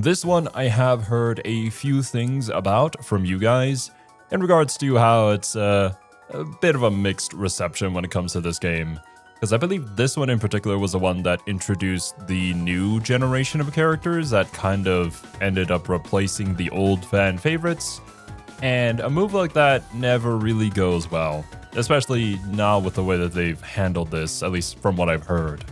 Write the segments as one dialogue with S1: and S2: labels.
S1: This one I have heard a few things about from you guys in regards to how it's a bit of a mixed reception when it comes to this game. Because I believe this one in particular was the one that introduced the new generation of characters that kind of ended up replacing the old fan favorites. And a move like that never really goes well, especially now with the way that they've handled this, at least from what I've heard.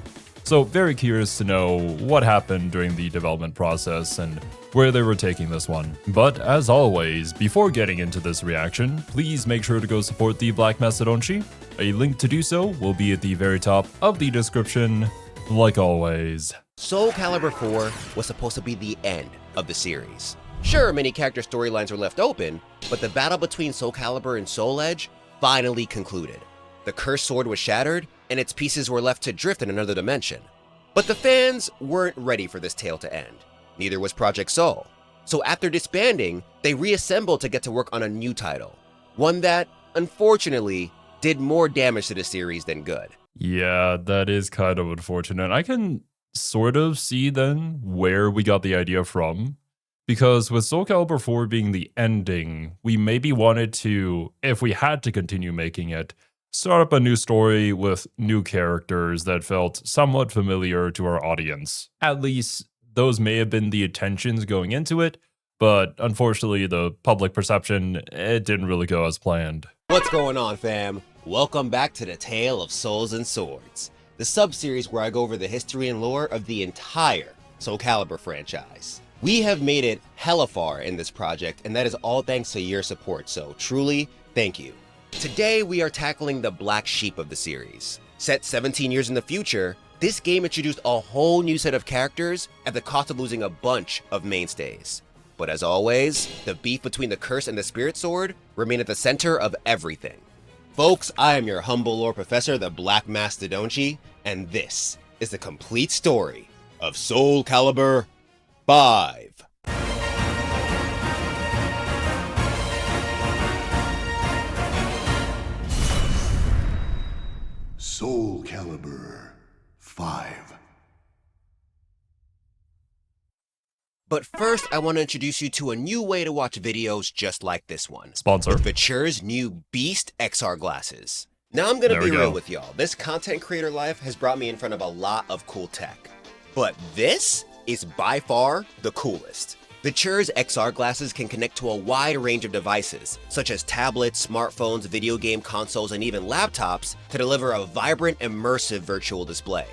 S1: So very curious to know what happened during the development process and where they were taking this one. But as always, before getting into this reaction, please make sure to go support the Black Macedonchi. A link to do so will be at the very top of the description, like always.
S2: Soulcalibur 4 was supposed to be the end of the series. Sure, many character storylines were left open, but the battle between Soulcalibur and Soul Edge finally concluded. The cursed sword was shattered, and its pieces were left to drift in another dimension. But the fans weren't ready for this tale to end. Neither was Project Soul. So after disbanding, they reassembled to get to work on a new title. One that, unfortunately, did more damage to the series than good.
S1: Yeah, that is kind of unfortunate. I can sort of see then where we got the idea from. Because with Soulcalibur 4 being the ending, we maybe wanted to, if we had to continue making it, start up a new story with new characters that felt somewhat familiar to our audience. At least, those may have been the intentions going into it, but unfortunately, the public perception, it didn't really go as planned.
S2: What's going on, fam? Welcome back to the Tale of Souls and Swords, the sub-series where I go over the history and lore of the entire Soulcalibur franchise. We have made it hella far in this project, and that is all thanks to your support, so truly, thank you. Today, we are tackling the black sheep of the series. Set 17 years in the future, this game introduced a whole new set of characters at the cost of losing a bunch of mainstays. But as always, the beef between the curse and the spirit sword remain at the center of everything. Folks, I am your humble lore professor, the Black Macedonchi, and this is the complete story of Soulcalibur 5.
S3: Soulcalibur 5.
S2: But first, I want to introduce you to a new way to watch videos just like this one.
S1: Sponsor.
S2: With Viture's new Beast XR glasses. Now I'm gonna be real with y'all. This content creator life has brought me in front of a lot of cool tech. But this is by far the coolest. Viture's XR glasses can connect to a wide range of devices, such as tablets, smartphones, video game consoles, and even laptops, to deliver a vibrant, immersive virtual display.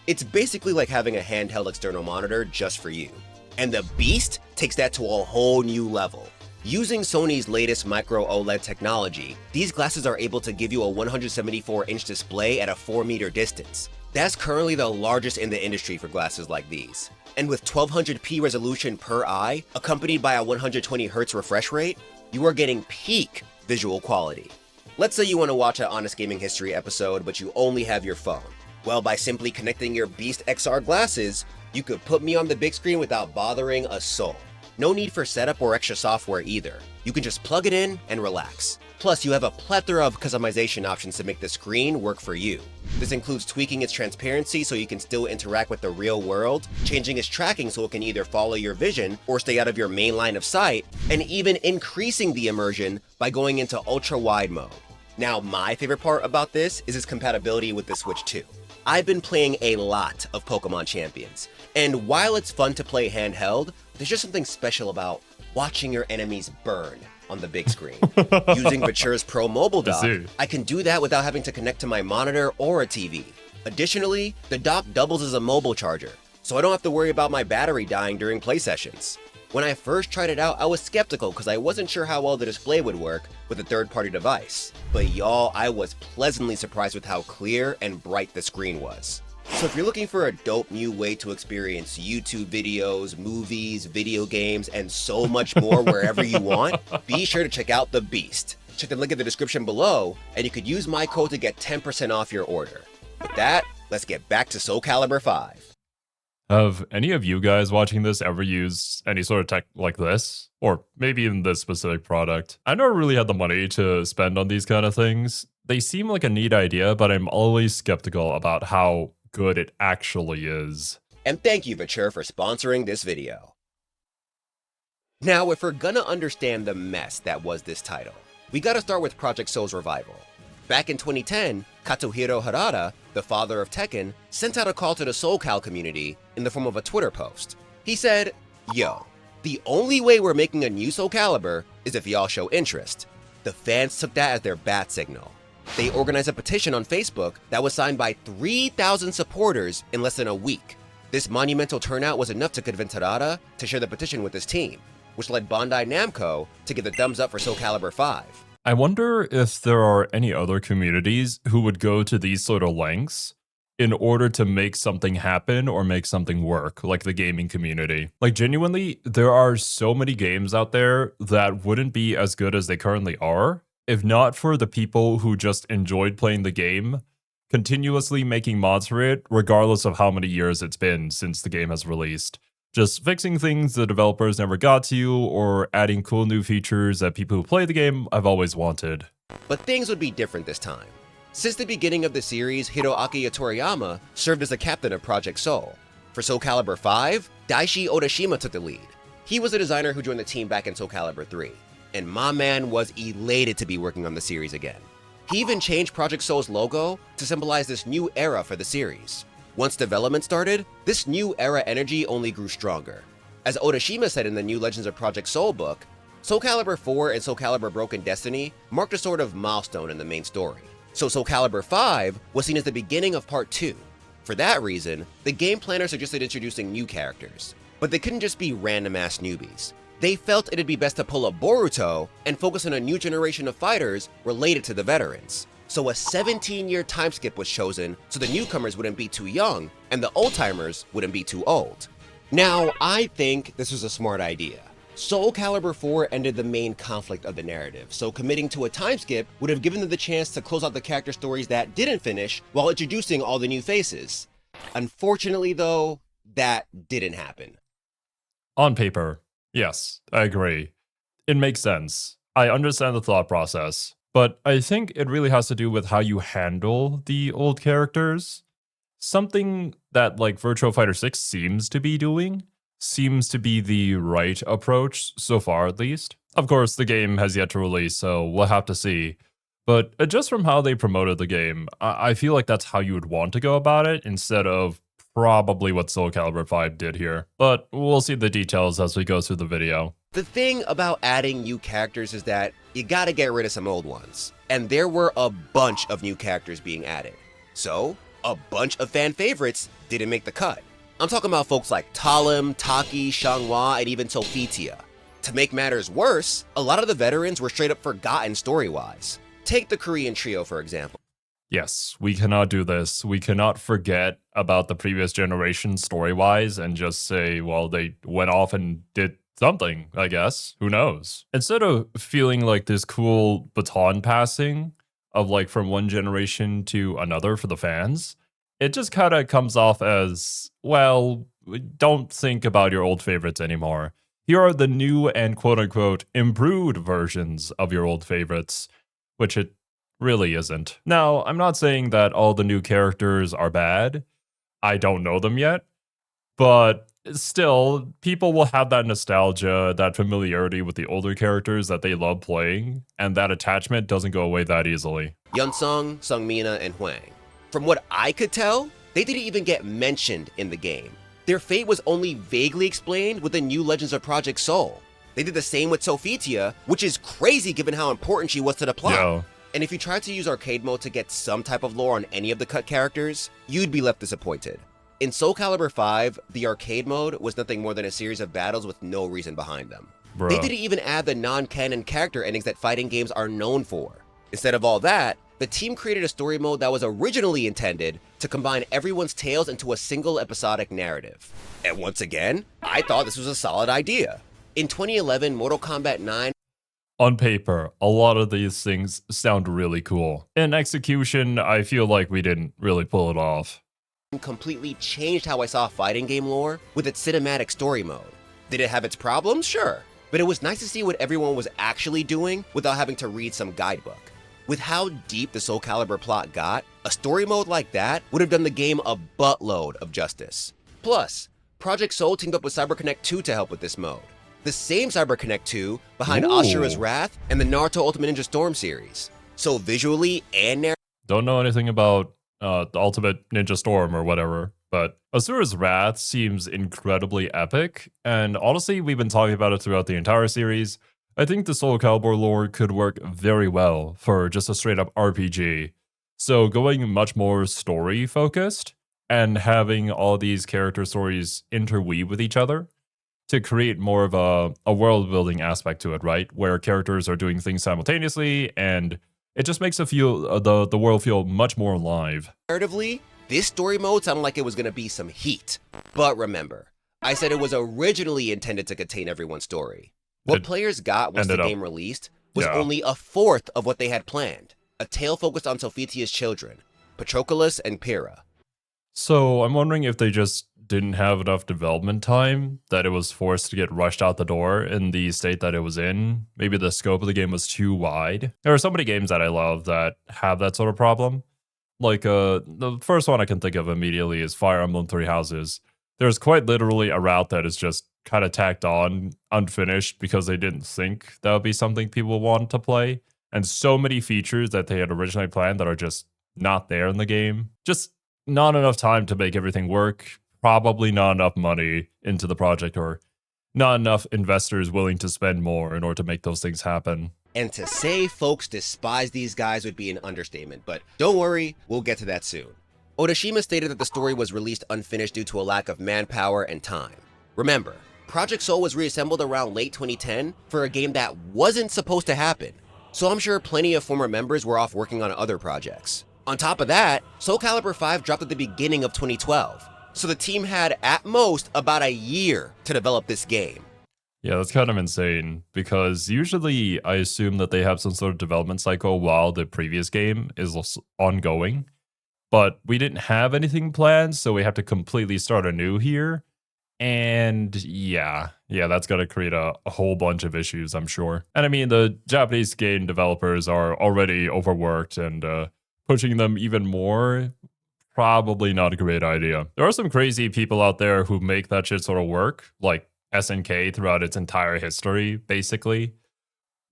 S2: It's basically like having a handheld external monitor just for you. And the Beast takes that to a whole new level. Using Sony's latest micro OLED technology, these glasses are able to give you a 174-inch display at a 4-meter distance. That's currently the largest in the industry for glasses like these. And with 1200p resolution per eye, accompanied by a 120Hz refresh rate, you are getting peak visual quality. Let's say you want to watch an Honest Gaming History episode, but you only have your phone. Well, by simply connecting your Beast XR glasses, you could put me on the big screen without bothering a soul. No need for setup or extra software either. You can just plug it in and relax. Plus, you have a plethora of customization options to make the screen work for you. This includes tweaking its transparency so you can still interact with the real world, changing its tracking so it can either follow your vision or stay out of your main line of sight, and even increasing the immersion by going into ultra-wide mode. Now, my favorite part about this is its compatibility with the Switch 2. I've been playing a lot of Pokemon Champions, and while it's fun to play handheld, there's just something special about watching your enemies burn on the big screen. Using Viture's Pro Mobile Dock, I can do that without having to connect to my monitor or a TV. Additionally, the dock doubles as a mobile charger, so I don't have to worry about my battery dying during play sessions. When I first tried it out, I was skeptical because I wasn't sure how well the display would work with a third-party device. But y'all, I was pleasantly surprised with how clear and bright the screen was. So if you're looking for a dope new way to experience YouTube videos, movies, video games, and so much more wherever you want, be sure to check out The Beast. Check the link in the description below, and you could use my code to get 10% off your order. With that, let's get back to Soulcalibur 5.
S1: Have any of you guys watching this ever used any sort of tech like this? Or maybe even this specific product? I never really had the money to spend on these kind of things. They seem like a neat idea, but I'm always skeptical about how good it actually is.
S2: And thank you, Viture, for sponsoring this video. Now, if we're gonna understand the mess that was this title, we gotta start with Project Soul's revival. Back in 2010, Katsuhiro Harada, the father of Tekken, sent out a call to the Soulcal community in the form of a Twitter post. He said, "Yo, the only way we're making a new Soulcalibur is if y'all show interest." The fans took that as their bat signal. They organized a petition on Facebook that was signed by 3,000 supporters in less than a week. This monumental turnout was enough to convince Harada to share the petition with his team, which led Bandai Namco to give the thumbs up for Soulcalibur 5.
S1: I wonder if there are any other communities who would go to these sort of lengths in order to make something happen or make something work, like the gaming community. Like, genuinely, there are so many games out there that wouldn't be as good as they currently are if not for the people who just enjoyed playing the game, continuously making mods for it, regardless of how many years it's been since the game has released. Just fixing things the developers never got to, or adding cool new features that people who play the game have always wanted.
S2: But things would be different this time. Since the beginning of the series, Hiroaki Toriyama served as the captain of Project Soul. For Soulcalibur 5, Daishi Odashima took the lead. He was the designer who joined the team back in Soulcalibur 3, and my man was elated to be working on the series again. He even changed Project Soul's logo to symbolize this new era for the series. Once development started, this new era energy only grew stronger. As Odashima said in the new Legends of Project Soul book, Soulcalibur 4 and Soulcalibur Broken Destiny marked a sort of milestone in the main story. So Soulcalibur 5 was seen as the beginning of Part 2. For that reason, the game planner suggested introducing new characters. But they couldn't just be random-ass newbies. They felt it'd be best to pull a Boruto and focus on a new generation of fighters related to the veterans. So a 17-year time skip was chosen so the newcomers wouldn't be too young and the old-timers wouldn't be too old. Now, I think this was a smart idea. Soulcalibur 4 ended the main conflict of the narrative, so committing to a time skip would have given them the chance to close out the character stories that didn't finish while introducing all the new faces. Unfortunately though, that didn't happen.
S1: On paper, yes, I agree. It makes sense. I understand the thought process. But I think it really has to do with how you handle the old characters. Something that like Virtua Fighter 6 seems to be doing, seems to be the right approach, so far at least. Of course, the game has yet to release, so we'll have to see. But just from how they promoted the game, I feel like that's how you would want to go about it, instead of probably what Soulcalibur 5 did here. But we'll see the details as we go through the video.
S2: The thing about adding new characters is that you gotta get rid of some old ones. And there were a bunch of new characters being added. So, a bunch of fan favorites didn't make the cut. I'm talking about folks like Talim, Taki, Xianghua, and even Sophitia. To make matters worse, a lot of the veterans were straight up forgotten story-wise. Take the Korean trio, for example.
S1: Yes, we cannot do this. We cannot forget about the previous generation story-wise and just say, well, they went off and did something, I guess. Who knows? Instead of feeling like this cool baton passing of like from one generation to another for the fans, it just kind of comes off as, well, don't think about your old favorites anymore. Here are the new and quote-unquote improved versions of your old favorites, which it really isn't. Now, I'm not saying that all the new characters are bad. I don't know them yet. But still, people will have that nostalgia, that familiarity with the older characters that they love playing, and that attachment doesn't go away that easily.
S2: Yunsung, Sungmina, and Hwang. From what I could tell, they didn't even get mentioned in the game. Their fate was only vaguely explained with the new Legends of Project Soul. They did the same with Sophitia, which is crazy given how important she was to the plot.
S1: Yo.
S2: And if you tried to use arcade mode to get some type of lore on any of the cut characters, you'd be left disappointed. In Soulcalibur 5, the arcade mode was nothing more than a series of battles with no reason behind them.
S1: Bruh.
S2: They didn't even add the non-canon character endings that fighting games are known for. Instead of all that, the team created a story mode that was originally intended to combine everyone's tales into a single episodic narrative. And once again, I thought this was a solid idea. In 2011, Mortal Kombat 9
S1: on paper, a lot of these things sound really cool. In execution, I feel like we didn't really pull it off.
S2: Completely changed how I saw fighting game lore with its cinematic story mode. Did it have its problems? Sure. But it was nice to see what everyone was actually doing without having to read some guidebook. With how deep the Soulcalibur plot got, a story mode like that would have done the game a buttload of justice. Plus, Project Soul teamed up with CyberConnect 2 to help with this mode. the same CyberConnect 2 behind Ashura's Wrath and the Naruto Ultimate Ninja Storm series. So visually and narratively...
S1: Don't know anything about the Ultimate Ninja Storm or whatever, but Asura's Wrath seems incredibly epic, and honestly, we've been talking about it throughout the entire series. I think the Soulcalibur lore could work very well for just a straight-up RPG. So going much more story-focused, and having all these character stories interweave with each other to create more of a world-building aspect to it, right? Where characters are doing things simultaneously, and it just makes the world feel much more alive.
S2: Narratively, this story mode sounded like it was going to be some heat. But remember, I said it was originally intended to contain everyone's story. What players got once the game released was only a fourth of what they had planned. A tale focused on Sophitia's children, Patroclus and Pyrrha.
S1: So I'm wondering if they just didn't have enough development time, that it was forced to get rushed out the door in the state that it was in. Maybe the scope of the game was too wide. There are so many games that I love that have that sort of problem. Like, the first one I can think of immediately is Fire Emblem Three Houses. There's quite literally a route that is just kind of tacked on, unfinished, because they didn't think that would be something people want to play. And so many features that they had originally planned that are just not there in the game. Just not enough time to make everything work. Probably not enough money into the project, or not enough investors willing to spend more in order to make those things happen.
S2: And to say folks despise these guys would be an understatement, but don't worry, we'll get to that soon. Odashima stated that the story was released unfinished due to a lack of manpower and time. Remember, Project Soul was reassembled around late 2010 for a game that wasn't supposed to happen, so I'm sure plenty of former members were off working on other projects. On top of that, Soulcalibur 5 dropped at the beginning of 2012, so the team had at most about a year to develop this game.
S1: Yeah, that's kind of insane, because usually I assume that they have some sort of development cycle while the previous game is ongoing, but we didn't have anything planned, so we have to completely start anew here. And yeah, that's going to create a whole bunch of issues, I'm sure. And I mean, the Japanese game developers are already overworked, and pushing them even more, probably not a great idea. There are some crazy people out there who make that shit sort of work, like SNK throughout its entire history, basically.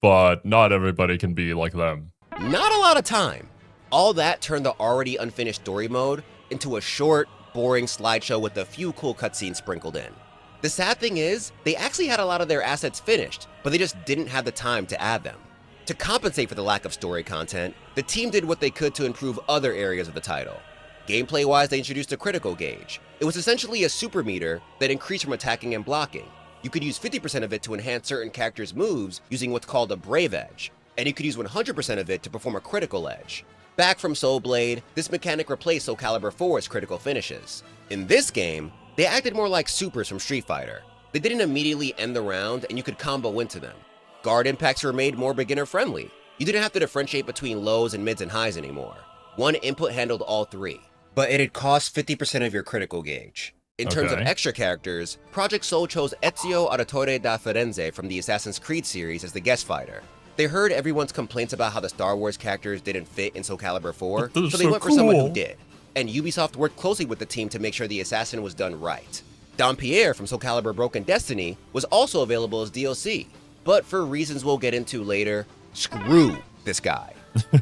S1: But not everybody can be like them.
S2: Not a lot of time. All that turned the already unfinished story mode into a short, boring slideshow with a few cool cutscenes sprinkled in. The sad thing is, they actually had a lot of their assets finished, but they just didn't have the time to add them. To compensate for the lack of story content, the team did what they could to improve other areas of the title. Gameplay-wise, they introduced a critical gauge. It was essentially a super meter that increased from attacking and blocking. You could use 50% of it to enhance certain characters' moves using what's called a Brave Edge, and you could use 100% of it to perform a Critical Edge. Back from Soul Blade, this mechanic replaced Soulcalibur 4's critical finishes. In this game, they acted more like supers from Street Fighter. They didn't immediately end the round, and you could combo into them. Guard impacts were made more beginner-friendly. You didn't have to differentiate between lows and mids and highs anymore. One input handled all three. But it'd cost 50% of your critical gauge. In terms of extra characters, Project Soul chose Ezio Auditore da Firenze from the Assassin's Creed series as the guest fighter. They heard everyone's complaints about how the Star Wars characters didn't fit in Soulcalibur 4, so they went for someone who did. And Ubisoft worked closely with the team to make sure the assassin was done right. Dampierre from Soulcalibur Broken Destiny was also available as DLC, but for reasons we'll get into later, screw this guy.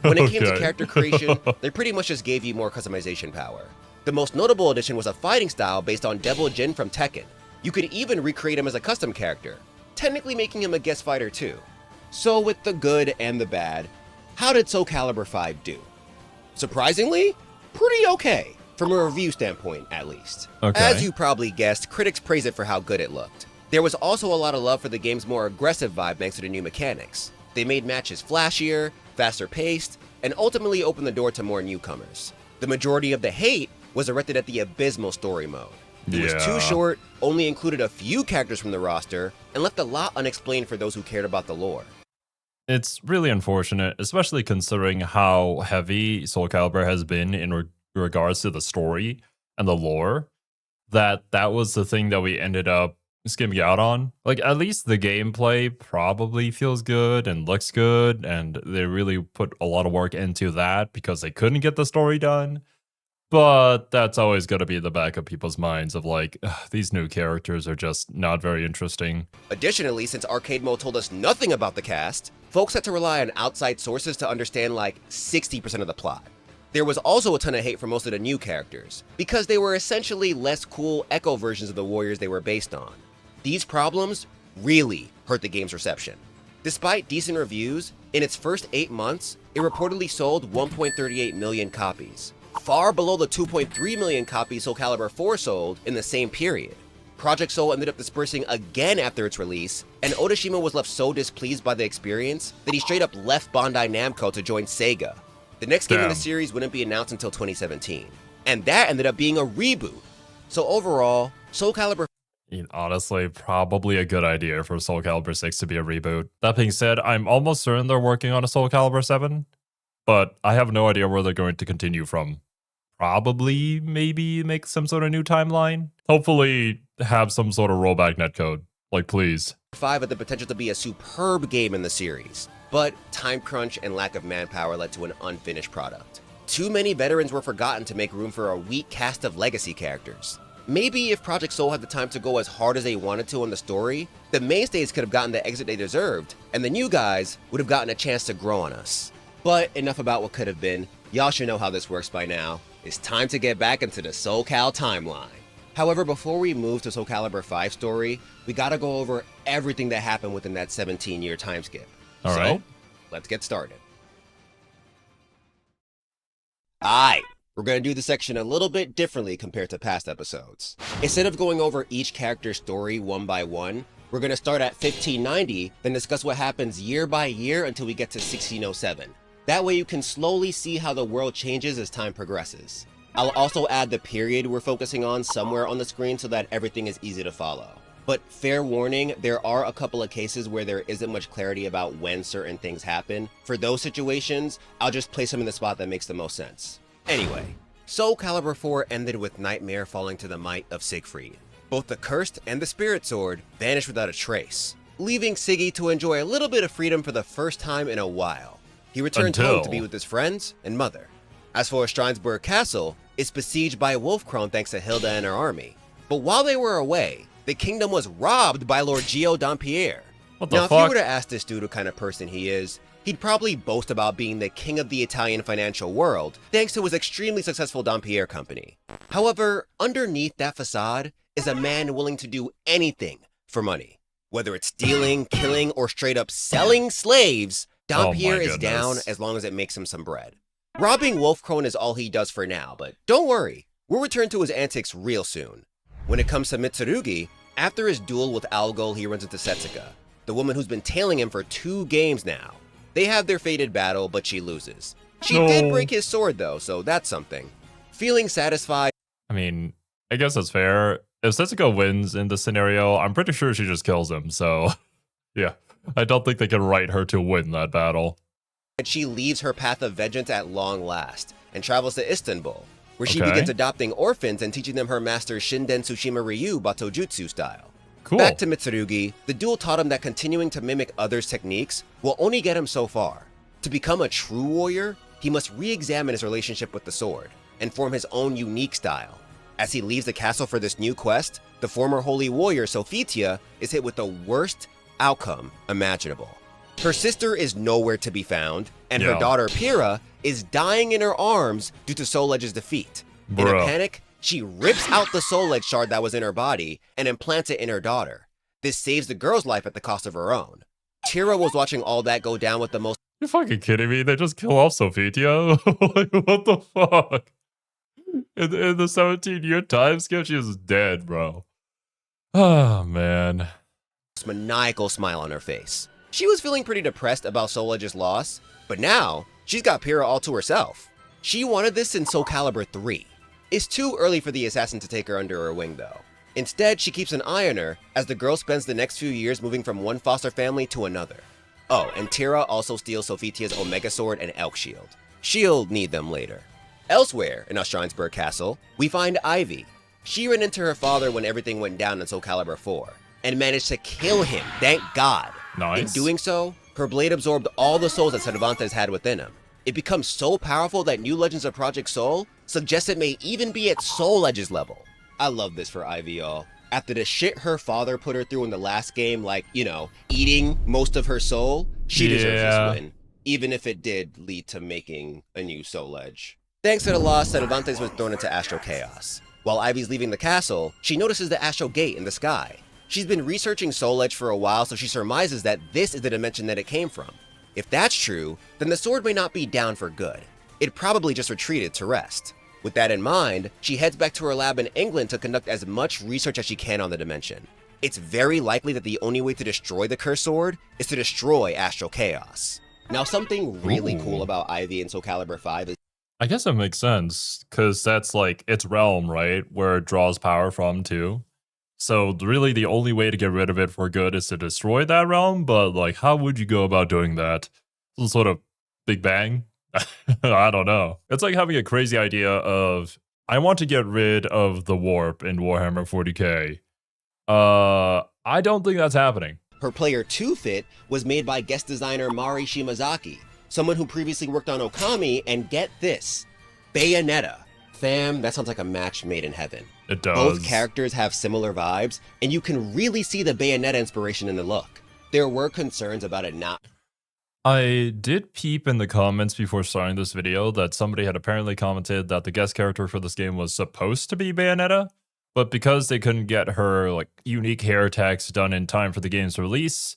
S2: When it came to character creation, they pretty much just gave you more customization power. The most notable addition was a fighting style based on Devil Jin from Tekken. You could even recreate him as a custom character, technically making him a guest fighter too. So with the good and the bad, how did Soulcalibur 5 do? Surprisingly, pretty okay, from a review standpoint at least. As you probably guessed, critics praise it for how good it looked. There was also a lot of love for the game's more aggressive vibe thanks to the new mechanics. They made matches flashier, faster paced, and ultimately opened the door to more newcomers. The majority of the hate was directed at the abysmal story mode. It was too short, only included a few characters from the roster, and left a lot unexplained for those who cared about the lore.
S1: It's really unfortunate, especially considering how heavy Soulcalibur has been in regards to the story and the lore, that was the thing that we ended up skimming out on. Like, at least the gameplay probably feels good and looks good, and they really put a lot of work into that because they couldn't get the story done. But that's always going to be in the back of people's minds of like, these new characters are just not very interesting.
S2: Additionally, since arcade mode told us nothing about the cast, folks had to rely on outside sources to understand like 60% of the plot. There was also a ton of hate for most of the new characters, because they were essentially less cool Echo versions of the warriors they were based on. These problems really hurt the game's reception. Despite decent reviews, in its first 8 months, it reportedly sold 1.38 million copies, far below the 2.3 million copies Soulcalibur 4 sold in the same period. Project Soul ended up dispersing again after its release, and Odashima was left so displeased by the experience that he straight up left Bandai Namco to join Sega. The next game in the series wouldn't be announced until 2017, and that ended up being a reboot. So overall, Soulcalibur...
S1: Honestly, probably a good idea for Soulcalibur 6 to be a reboot. That being said, I'm almost certain they're working on a Soulcalibur 7, but I have no idea where they're going to continue from. Probably, maybe make some sort of new timeline. Hopefully have some sort of rollback netcode. Like, please.
S2: 5 had the potential to be a superb game in the series, but time crunch and lack of manpower led to an unfinished product. Too many veterans were forgotten to make room for a weak cast of legacy characters. Maybe if Project Soul had the time to go as hard as they wanted to on the story, the mainstays could have gotten the exit they deserved, and the new guys would have gotten a chance to grow on us. But enough about what could have been. Y'all should know how this works by now. It's time to get back into the SoulCal timeline. However, before we move to Soulcalibur 5 story, we gotta go over everything that happened within that 17-year time skip.
S1: Alright.
S2: Let's get started. Alright, we're gonna do this section a little bit differently compared to past episodes. Instead of going over each character's story one by one, we're gonna start at 1590, then discuss what happens year by year until we get to 1607. That way you can slowly see how the world changes as time progresses. I'll also add the period we're focusing on somewhere on the screen so that everything is easy to follow. But fair warning, there are a couple of cases where there isn't much clarity about when certain things happen. For those situations, I'll just place them in the spot that makes the most sense. Anyway, Soulcalibur 4 ended with Nightmare falling to the might of Siegfried. Both the Cursed and the Spirit Sword vanished without a trace, leaving Siggy to enjoy a little bit of freedom for the first time in a while. He returned home to be with his friends and mother. As for Strounsburg Castle, it's besieged by Wolfkrone thanks to Hilda and her army. But while they were away, the kingdom was robbed by Lord Gio Dampierre. Now, if you were to ask this dude what kind of person he is, he'd probably boast about being the king of the Italian financial world, thanks to his extremely successful Dampierre company. However, underneath that facade is a man willing to do anything for money. Whether it's stealing, killing, or straight up selling slaves, Dampierre is down as long as it makes him some bread. Robbing Wolfkrone is all he does for now, but don't worry, we'll return to his antics real soon. When it comes to Mitsurugi, after his duel with Algol, he runs into Setsuka, the woman who's been tailing him for 2 games now. They have their fated battle, but she loses. She did break his sword though, so that's something. Feeling satisfied...
S1: I mean, I guess that's fair. If Setsuka wins in this scenario, I'm pretty sure she just kills him, so... yeah. I don't think they can write her to win that battle.
S2: And she leaves her path of vengeance at long last, and travels to Istanbul, where she begins adopting orphans and teaching them her master Shinden Tsushima Ryu Batojutsu style.
S1: Cool.
S2: Back to Mitsurugi, the duel taught him that continuing to mimic others' techniques will only get him so far. To become a true warrior, he must re-examine his relationship with the sword, and form his own unique style. As he leaves the castle for this new quest, the former holy warrior Sophitia is hit with the worst outcome imaginable. Her sister is nowhere to be found, and her daughter Pyrrha is dying in her arms due to Soul Edge's defeat. In a panic, she rips out the Soul Edge shard that was in her body and implants it in her daughter. This saves the girl's life at the cost of her own. Pyrrha was watching all that go down with the most...
S1: You're fucking kidding me? They just kill off Sophitia? Like, what the fuck? In the 17-year time skip, she is dead, bro. Oh, man.
S2: Maniacal smile on her face. She was feeling pretty depressed about Soul Edge's loss, but now she's got Pyrrha all to herself. She wanted this in Soulcalibur 3. It's too early for the assassin to take her under her wing though. Instead, she keeps an eye on her as the girl spends the next few years moving from one foster family to another. Oh, and Tira also steals Sophitia's Omega Sword and Elk Shield. She'll need them later. Elsewhere in Strounsburg Castle, we find Ivy. She ran into her father when everything went down in Soulcalibur 4, and managed to kill him, thank God.
S1: Nice.
S2: In doing so, her blade absorbed all the souls that Cervantes had within him. It becomes so powerful that new Legends of Project Soul suggests it may even be at Soul Edge's level. I love this for Ivy, y'all. After the shit her father put her through in the last game, like, you know, eating most of her soul, she deserves this win, even if it did lead to making a new Soul Edge. Thanks to the loss, Cervantes was thrown into Astral Chaos. While Ivy's leaving the castle, she notices the Astral Gate in the sky. She's been researching Soul Edge for a while, so she surmises that this is the dimension that it came from. If that's true, then the sword may not be down for good. It probably just retreated to rest. With that in mind, she heads back to her lab in England to conduct as much research as she can on the dimension. It's very likely that the only way to destroy the Cursed Sword is to destroy Astral Chaos. Now, something really cool about Ivy in Soulcalibur 5 is...
S1: I guess that makes sense, because that's like its realm, right? Where it draws power from, too. So really the only way to get rid of it for good is to destroy that realm, but like how would you go about doing that? Some sort of Big Bang? I don't know. It's like having a crazy idea of, I want to get rid of the warp in Warhammer 40k. I don't think that's happening.
S2: Her Player 2 fit was made by guest designer Mari Shimazaki, someone who previously worked on Okami, and get this, Bayonetta. Fam, that sounds like a match made in heaven.
S1: It does.
S2: Both characters have similar vibes, and you can really see the Bayonetta inspiration in the look. There were concerns about it not...
S1: I did peep in the comments before starting this video that somebody had apparently commented that the guest character for this game was supposed to be Bayonetta, but because they couldn't get her like unique hair text done in time for the game's release,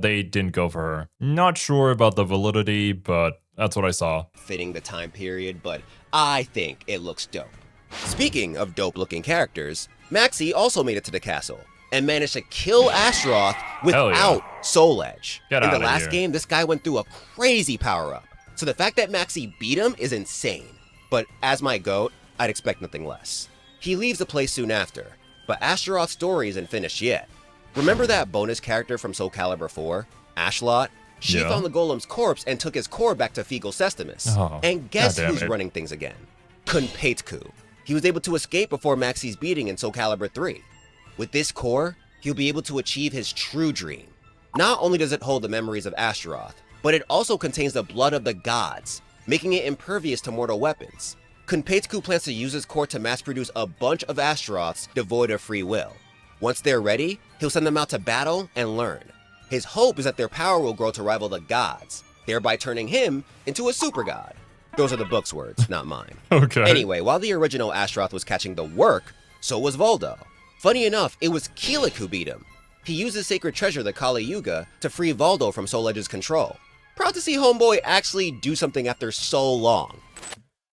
S1: they didn't go for her. Not sure about the validity, but that's what I saw.
S2: Fitting the time period, but I think it looks dope. Speaking of dope-looking characters, Maxi also made it to the castle and managed to kill Astaroth without Soul Edge. In the last game, this guy went through a crazy power-up, so the fact that Maxi beat him is insane. But as my GOAT, I'd expect nothing less. He leaves the place soon after, but Astaroth's story isn't finished yet. Remember that bonus character from Soulcalibur 4, Ashlot? She found the golem's corpse and took his core back to Fecal Sestimus. And guess who's running things again? Kunpetku. He was able to escape before Maxi's beating in Soulcalibur 3. With this core, he'll be able to achieve his true dream. Not only does it hold the memories of Astaroth, but it also contains the blood of the gods, making it impervious to mortal weapons. Kunpetku plans to use his core to mass-produce a bunch of Astaroths devoid of free will. Once they're ready, he'll send them out to battle and learn. His hope is that their power will grow to rival the gods, thereby turning him into a super god. Those are the book's words, not mine. Anyway, while the original Astaroth was catching the work, so was Voldo. Funny enough, it was Keelik who beat him. He used his sacred treasure, the Kali Yuga, to free Voldo from Soul Edge's control. Proud to see homeboy actually do something after so long.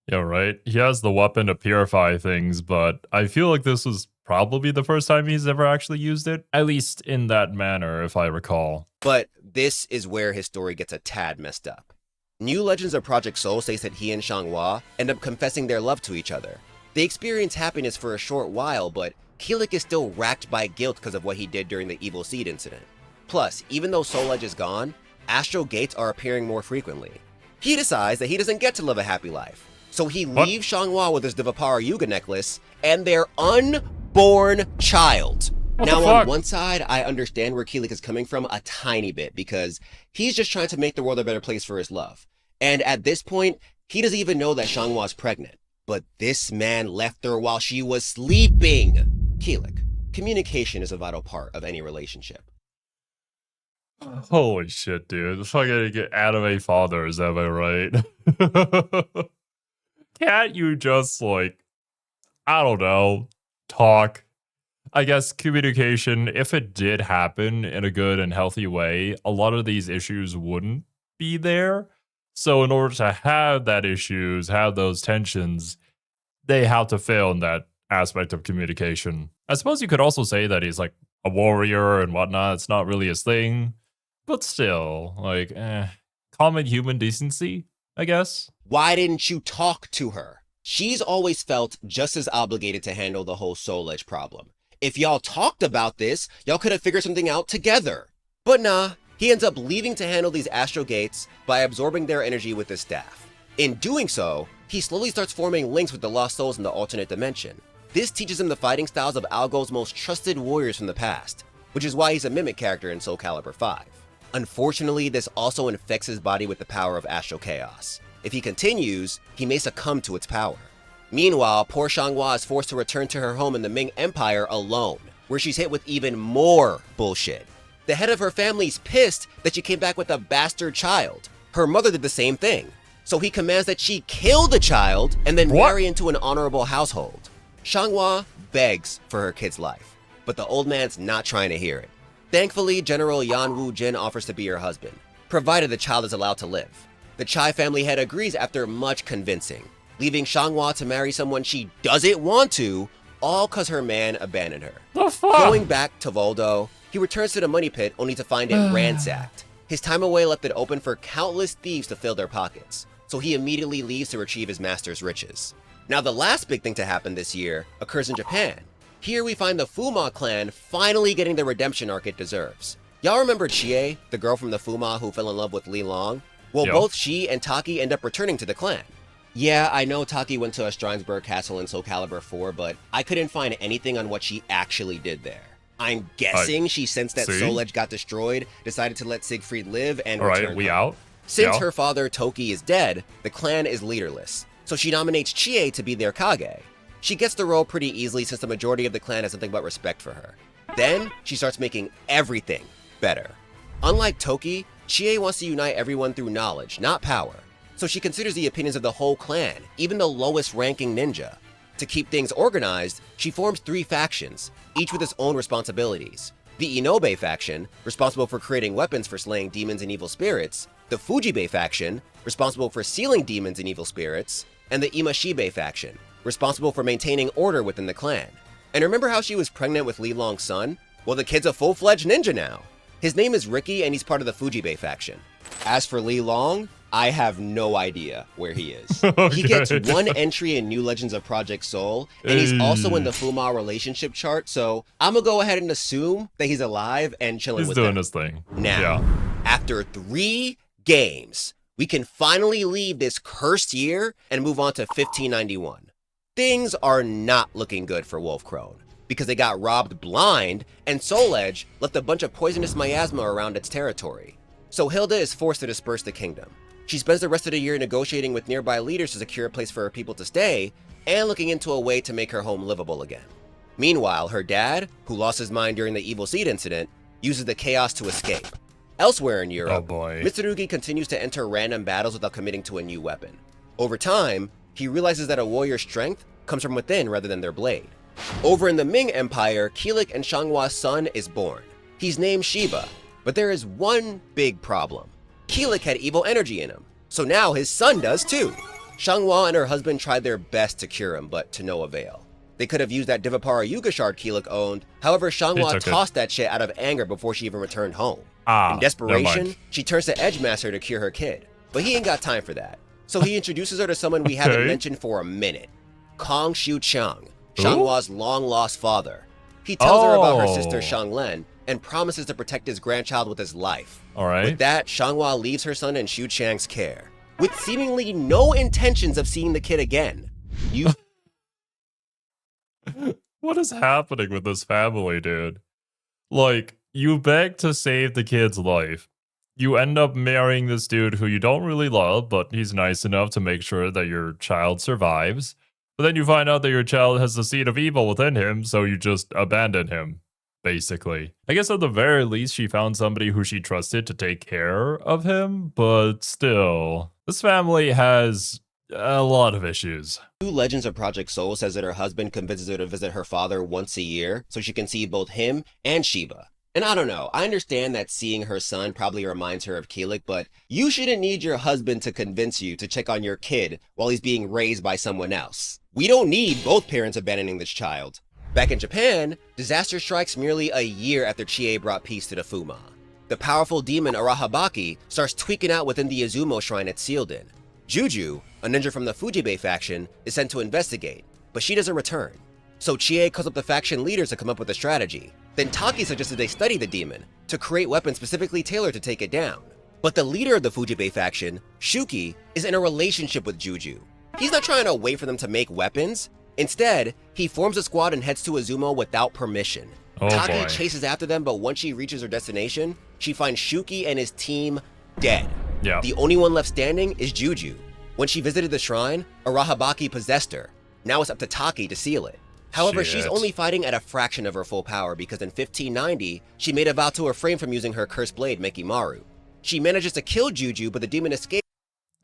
S1: Yeah, right. He has the weapon to purify things, but I feel like this was probably the first time he's ever actually used it, at least in that manner, if I recall.
S2: But this is where his story gets a tad messed up. New Legends of Project Soul states that he and Xianghua end up confessing their love to each other. They experience happiness for a short while, but Keelik is still racked by guilt because of what he did during the Evil Seed incident. Plus, even though Soul Edge is gone, Astral Gates are appearing more frequently. He decides that he doesn't get to live a happy life, so he leaves Xianghua with his Divapara Yuga necklace and their unborn child. Now, on one side, I understand where Keelik is coming from a tiny bit, because he's just trying to make the world a better place for his love. And at this point, he doesn't even know that Xianghua's pregnant. But this man left her while she was sleeping. Keelik, communication is a vital part of any relationship.
S1: Holy shit, dude. Fucking get anime fathers, am I right? Can't you just, like, I don't know, talk? I guess communication, if it did happen in a good and healthy way, a lot of these issues wouldn't be there. So in order to have that issues, have those tensions, they have to fail in that aspect of communication. I suppose you could also say that he's like a warrior and whatnot. It's not really his thing, but still, like, common human decency, I guess.
S2: Why didn't you talk to her? She's always felt just as obligated to handle the whole Soul Edge problem. If y'all talked about this, y'all could have figured something out together. But nah, he ends up leaving to handle these Astral Gates by absorbing their energy with his staff. In doing so, he slowly starts forming links with the Lost Souls in the alternate dimension. This teaches him the fighting styles of Algo's most trusted warriors from the past, which is why he's a mimic character in Soulcalibur 5. Unfortunately, this also infects his body with the power of Astral Chaos. If he continues, he may succumb to its power. Meanwhile, poor Xianghua is forced to return to her home in the Ming Empire alone, where she's hit with even more bullshit. The head of her family's pissed that she came back with a bastard child. Her mother did the same thing. So he commands that she kill the child and then marry into an honorable household. Xianghua begs for her kid's life, but the old man's not trying to hear it. Thankfully, General Yan Wu Jin offers to be her husband, provided the child is allowed to live. The Chai family head agrees after much convincing, leaving Xianghua to marry someone she doesn't want to, all cause her man abandoned her.
S1: The fuck?
S2: Going back to Voldo, he returns to the money pit only to find it ransacked. His time away left it open for countless thieves to fill their pockets, so he immediately leaves to retrieve his master's riches. Now the last big thing to happen this year occurs in Japan. Here we find the Fuma clan finally getting the redemption arc it deserves. Y'all remember Chie, the girl from the Fuma who fell in love with Li Long? Well, both she and Taki end up returning to the clan. Yeah, I know Taki went to a Strinesburg castle in Soulcalibur 4, but I couldn't find anything on what she actually did there. I'm guessing she sensed that Soul Edge got destroyed, decided to let Siegfried live, and return home. Since her father Toki is dead, the clan is leaderless, so she nominates Chie to be their Kage. She gets the role pretty easily since the majority of the clan has nothing but respect for her. Then, she starts making everything better. Unlike Toki, Chie wants to unite everyone through knowledge, not power. So she considers the opinions of the whole clan, even the lowest ranking ninja. To keep things organized, she forms 3 factions, each with its own responsibilities. The Inobe faction, responsible for creating weapons for slaying demons and evil spirits, the Fujibe faction, responsible for sealing demons and evil spirits, and the Imashibe faction, responsible for maintaining order within the clan. And remember how she was pregnant with Li Long's son? Well, the kid's a full-fledged ninja now. His name is Ricky and he's part of the Fujibe faction. As for Li Long, I have no idea where he is. He gets 1 entry in New Legends of Project Soul, and he's also in the Fuma relationship chart, so I'm gonna go ahead and assume that he's alive and chilling with them.
S1: He's doing his thing.
S2: Now, after 3 games, we can finally leave this cursed year and move on to 1591. Things are not looking good for Wolfcrone, because they got robbed blind, and Soul Edge left a bunch of poisonous miasma around its territory. So Hilda is forced to disperse the kingdom. She spends the rest of the year negotiating with nearby leaders to secure a place for her people to stay, and looking into a way to make her home livable again. Meanwhile, her dad, who lost his mind during the Evil Seed incident, uses the chaos to escape. Elsewhere in Europe, Mitsurugi continues to enter random battles without committing to a new weapon. Over time, he realizes that a warrior's strength comes from within rather than their blade. Over in the Ming Empire, Kilik and Shanghua's son is born. He's named Shiba, but there is one big problem. Kilik had evil energy in him, so now his son does too. Xianghua and her husband tried their best to cure him, but to no avail. They could have used that Divapara Yuga shard Kilik owned, however Xianghua tossed that shit out of anger before she even returned home. In desperation, she turns to Edgemaster to cure her kid, but he ain't got time for that. So he introduces her to someone we haven't mentioned for a minute. Kong Xiu Chang, Shanghua's long-lost father. He tells her about her sister Xianglen and promises to protect his grandchild with his life. With that, Xianghua leaves her son in Xiu Chang's care, with seemingly no intentions of seeing the kid again.
S1: What is happening with this family, dude? Like, you beg to save the kid's life. You end up marrying this dude who you don't really love, but he's nice enough to make sure that your child survives. But then you find out that your child has the seed of evil within him, so you just abandon him, basically. I guess at the very least, she found somebody who she trusted to take care of him, but still, this family has a lot of issues.
S2: New Legends of Project Soul says that her husband convinces her to visit her father once a year so she can see both him and Shiba. And I don't know, I understand that seeing her son probably reminds her of Kilik, but you shouldn't need your husband to convince you to check on your kid while he's being raised by someone else. We don't need both parents abandoning this child. Back in Japan, disaster strikes merely a year after Chie brought peace to the Fuma. The powerful demon Arahabaki starts tweaking out within the Izumo shrine it's sealed in. Juju, a ninja from the Fujibe faction, is sent to investigate, but she doesn't return. So Chie calls up the faction leaders to come up with a strategy. Then Taki suggested they study the demon to create weapons specifically tailored to take it down. But the leader of the Fujibe faction, Shuki, is in a relationship with Juju. He's not trying to wait for them to make weapons. Instead, he forms a squad and heads to Izumo without permission. Taki chases after them, but once she reaches her destination, she finds Shuki and his team dead. The only one left standing is Juju. When she visited the shrine, Arahabaki possessed her. Now it's up to Taki to seal it. However, she's only fighting at a fraction of her full power because in 1590, she made a vow to refrain from using her cursed blade, Mekimaru. She manages to kill Juju, but the demon escapes.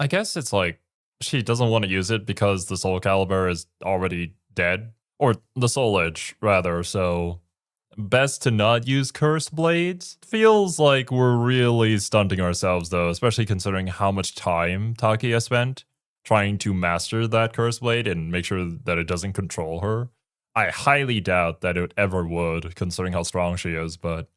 S1: I guess it's like she doesn't want to use it because the Soulcalibur is already dead. Or the Soul Edge, rather, so best to not use cursed blades. Feels like we're really stunting ourselves, though, especially considering how much time Taki has spent trying to master that cursed blade and make sure that it doesn't control her. I highly doubt that it ever would, considering how strong she is, but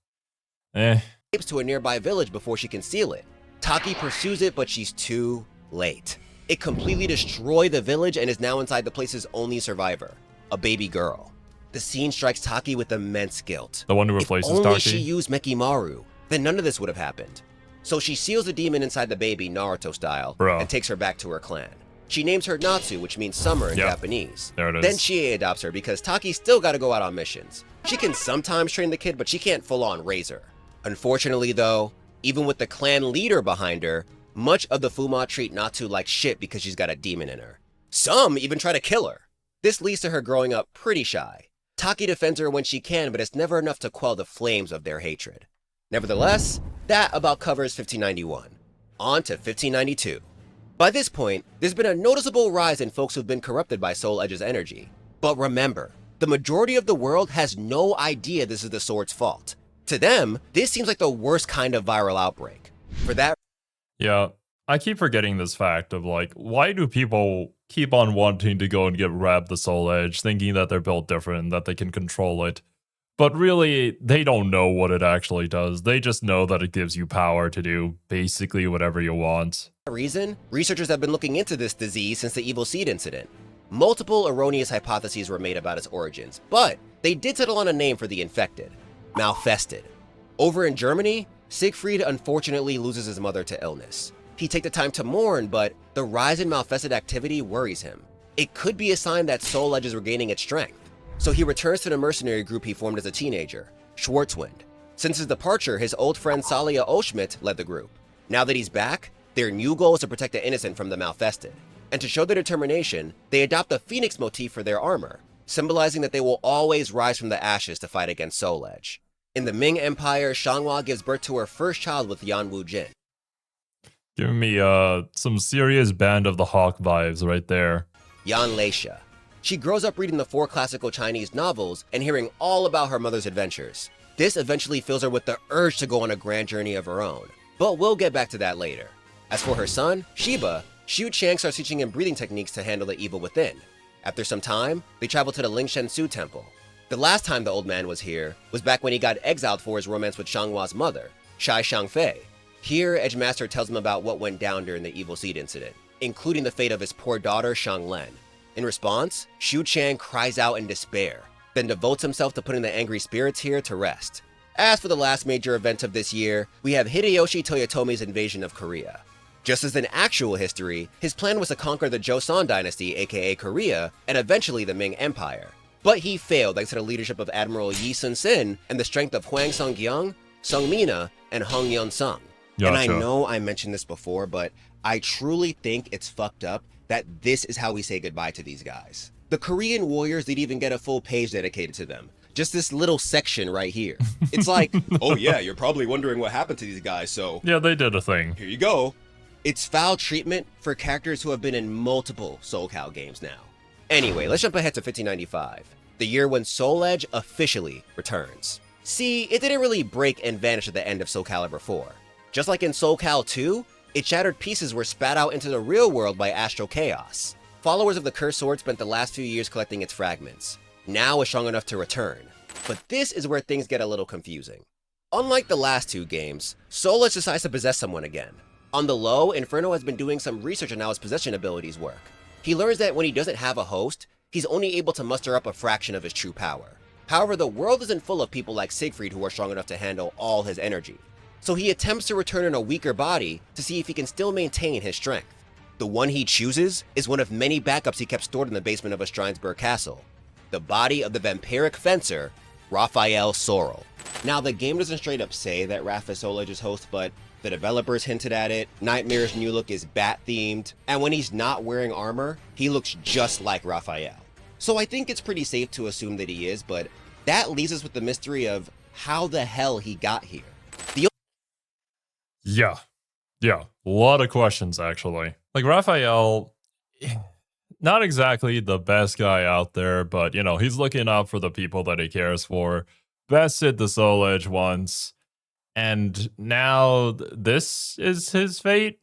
S2: to a nearby village before she can seal it. Taki pursues it, but she's too late. It completely destroyed the village and is now inside the place's only survivor, a baby girl. The scene strikes Taki with immense guilt.
S1: The one who replaces Taki?
S2: If only she used Mekimaru, then none of this would have happened. So she seals the demon inside the baby, Naruto style, and takes her back to her clan. She names her Natsu, which means summer in Japanese.
S1: There it is.
S2: Then Chie adopts her because Taki still gotta go out on missions. She can sometimes train the kid, but she can't full-on raise her. Unfortunately though, even with the clan leader behind her, much of the Fuma treat Natsu like shit because she's got a demon in her. Some even try to kill her. This leads to her growing up pretty shy. Taki defends her when she can, but it's never enough to quell the flames of their hatred. Nevertheless, that about covers 1591. On to 1592. By this point, there's been a noticeable rise in folks who've been corrupted by Soul Edge's energy. But remember, the majority of the world has no idea this is the sword's fault. To them, this seems like the worst kind of viral outbreak. For that...
S1: Yeah, I keep forgetting this fact of like, why do people keep on wanting to go and get wrapped the Soul Edge, thinking that they're built different, that they can control it? But really, they don't know what it actually does. They just know that it gives you power to do basically whatever you want.
S2: Reason, researchers have been looking into this disease since the Evil Seed incident. Multiple erroneous hypotheses were made about its origins, but they did settle on a name for the infected: Malfested. Over in Germany, Siegfried unfortunately loses his mother to illness. He'd take the time to mourn, but the rise in Malfested activity worries him. It could be a sign that Soul Edge is regaining its strength. So he returns to the mercenary group he formed as a teenager, Schwarzwind. Since his departure, his old friend Salia Oschmidt led the group. Now that he's back, their new goal is to protect the innocent from the Malfested. And to show their determination, they adopt the phoenix motif for their armor, symbolizing that they will always rise from the ashes to fight against Soul Edge. In the Ming Empire, Xianghua gives birth to her first child with Yan Wu Jin.
S1: Giving me some serious Band of the Hawk vibes right there.
S2: Yan Leisha. She grows up reading the 4 classical Chinese novels and hearing all about her mother's adventures. This eventually fills her with the urge to go on a grand journey of her own, but we'll get back to that later. As for her son, Shiba, Xu Chang starts teaching him breathing techniques to handle the evil within. After some time, they travel to the Lingshen Su temple. The last time the old man was here was back when he got exiled for his romance with Shanghua's mother, Shai Shangfei. Here, Edgemaster tells him about what went down during the Evil Seed incident, including the fate of his poor daughter, Shanglen. In response, Xu Chang cries out in despair, then devotes himself to putting the angry spirits here to rest. As for the last major event of this year, we have Hideyoshi Toyotomi's invasion of Korea. Just as in actual history, his plan was to conquer the Joseon dynasty, aka Korea, and eventually the Ming Empire. But he failed thanks to the leadership of Admiral Yi Sun-sin and the strength of Huang Song-gyung, Sung Mina, and Hung Yeon-sung.
S1: Gotcha.
S2: And I know I mentioned this before, but I truly think it's fucked up that this is how we say goodbye to these guys. The Korean warriors didn't even get a full page dedicated to them. Just this little section right here. It's like, oh yeah, you're probably wondering what happened to these guys, so...
S1: Yeah, they did a thing.
S2: Here you go. It's foul treatment for characters who have been in multiple Soulcal games now. Anyway, let's jump ahead to 1595, the year when Soul Edge officially returns. See, it didn't really break and vanish at the end of Soulcalibur 4. Just like in Soulcal 2, its shattered pieces were spat out into the real world by Astral Chaos. Followers of the Cursed Sword spent the last few years collecting its fragments. Now it's strong enough to return. But this is where things get a little confusing. Unlike the last 2 games, Soul Edge decides to possess someone again. On the low, Inferno has been doing some research on how his possession abilities work. He learns that when he doesn't have a host, he's only able to muster up a fraction of his true power. However, the world isn't full of people like Siegfried who are strong enough to handle all his energy. So he attempts to return in a weaker body to see if he can still maintain his strength. The one he chooses is one of many backups he kept stored in the basement of a Strinesburg castle, the body of the vampiric fencer, Raphael Sorrel. Now, the game doesn't straight up say that Raph is Soulca's host, but the developers hinted at it. Nightmare's new look is bat-themed, and when he's not wearing armor, he looks just like Raphael. So I think it's pretty safe to assume that he is, but that leaves us with the mystery of how the hell he got here.
S1: Yeah, a lot of questions, actually. Like, Raphael, not exactly the best guy out there, but, you know, he's looking out for the people that he cares for. Bested the Soul Edge once, and now this is his fate?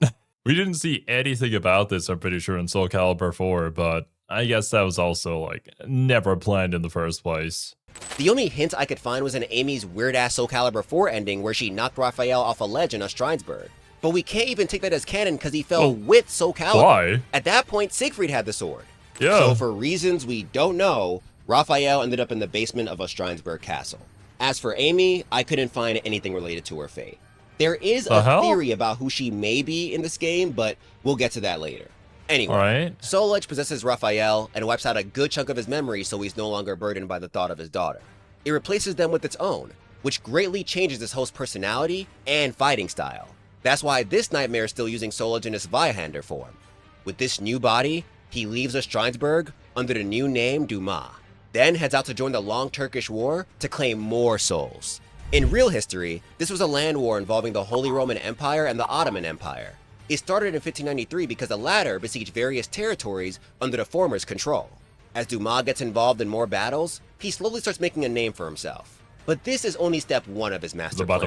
S1: We didn't see anything about this, I'm pretty sure, in Soulcalibur 4, but I guess that was also, like, never planned in the first place.
S2: The only hint I could find was in Amy's weird-ass Soulcalibur 4 ending where she knocked Raphael off a ledge in a Strinesburg. But we can't even take that as canon because he fell with Soulcalibur.
S1: Why?
S2: At that point, Siegfried had the sword.
S1: Yeah.
S2: So for reasons we don't know, Raphael ended up in the basement of a Strinesburg castle. As for Amy, I couldn't find anything related to her fate. There is a theory about who she may be in this game, but we'll get to that later. Anyway, Soul Edge possesses Raphael and wipes out a good chunk of his memory so he's no longer burdened by the thought of his daughter. It replaces them with its own, which greatly changes his host's personality and fighting style. That's why this Nightmare is still using Soul Edge in his Viahander form. With this new body, he leaves Strinesburg under the new name Dumas, then heads out to join the Long Turkish War to claim more souls. In real history, this was a land war involving the Holy Roman Empire and the Ottoman Empire. It started in 1593 because the latter besieged various territories under the former's control. As Dumas gets involved in more battles, he slowly starts making a name for himself. But this is only step one of his master plan.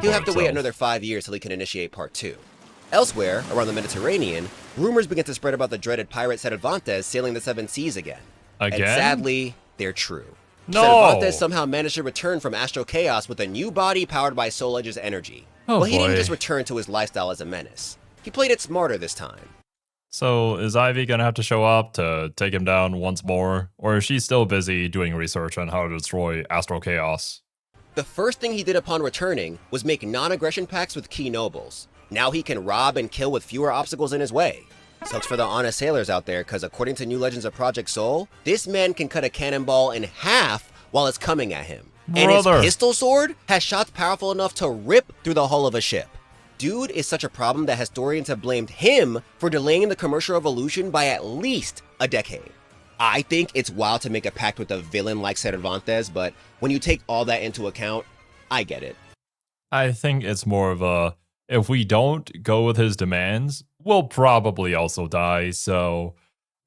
S2: He'll have to wait another 5 years till he can initiate part 2. Elsewhere, around the Mediterranean, rumors begin to spread about the dreaded pirate Cervantes sailing the 7 seas again. And sadly, they're true.
S1: No!
S2: Cervantes somehow managed to return from Astral Chaos with a new body powered by Soul Edge's energy. Well, he didn't just return to his lifestyle as a menace. He played it smarter this time.
S1: So is Ivy gonna have to show up to take him down once more? Or is she still busy doing research on how to destroy Astral Chaos?
S2: The first thing he did upon returning was make non-aggression pacts with key nobles. Now he can rob and kill with fewer obstacles in his way. Sucks for the honest sailors out there, because according to New Legends of Project Soul, this man can cut a cannonball in half while it's coming at him. And his pistol sword has shots powerful enough to rip through the hull of a ship. Dude is such a problem that historians have blamed him for delaying the commercial revolution by at least a decade. I think it's wild to make a pact with a villain like Cervantes, but when you take all that into account, I get it.
S1: I think it's more of a, if we don't go with his demands, we'll probably also die, so,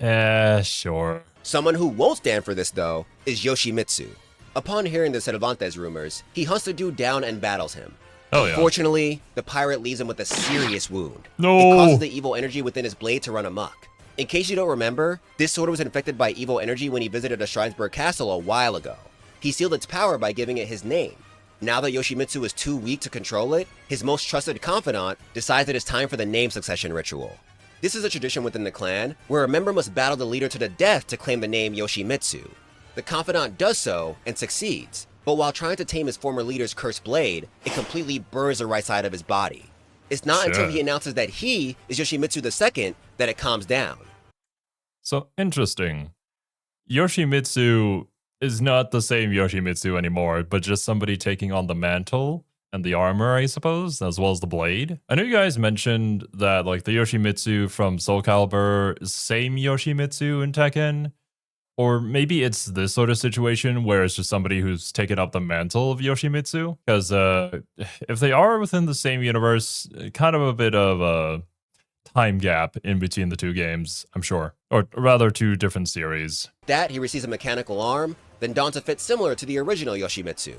S1: sure.
S2: Someone who won't stand for this, though, is Yoshimitsu. Upon hearing the Cervantes rumors, he hunts the dude down and battles him. Unfortunately, the pirate leaves him with a serious wound. It causes the evil energy within his blade to run amok. In case you don't remember, this sword was infected by evil energy when he visited a Strinesburg castle a while ago. He sealed its power by giving it his name. Now that Yoshimitsu is too weak to control it, his most trusted confidant decides that it's time for the name succession ritual. This is a tradition within the clan, where a member must battle the leader to the death to claim the name Yoshimitsu. The confidant does so and succeeds, but while trying to tame his former leader's cursed blade, it completely burns the right side of his body. It's not until he announces that he is Yoshimitsu II that it calms down.
S1: So, interesting. Yoshimitsu is not the same Yoshimitsu anymore, but just somebody taking on the mantle and the armor, I suppose, as well as the blade. I know you guys mentioned that, like, the Yoshimitsu from Soulcalibur is same Yoshimitsu in Tekken. Or maybe it's this sort of situation where it's just somebody who's taken up the mantle of Yoshimitsu. Because if they are within the same universe, kind of a bit of a time gap in between the two games, I'm sure. Or rather, two different series.
S2: That he receives a mechanical arm, then dons a fit similar to the original Yoshimitsu.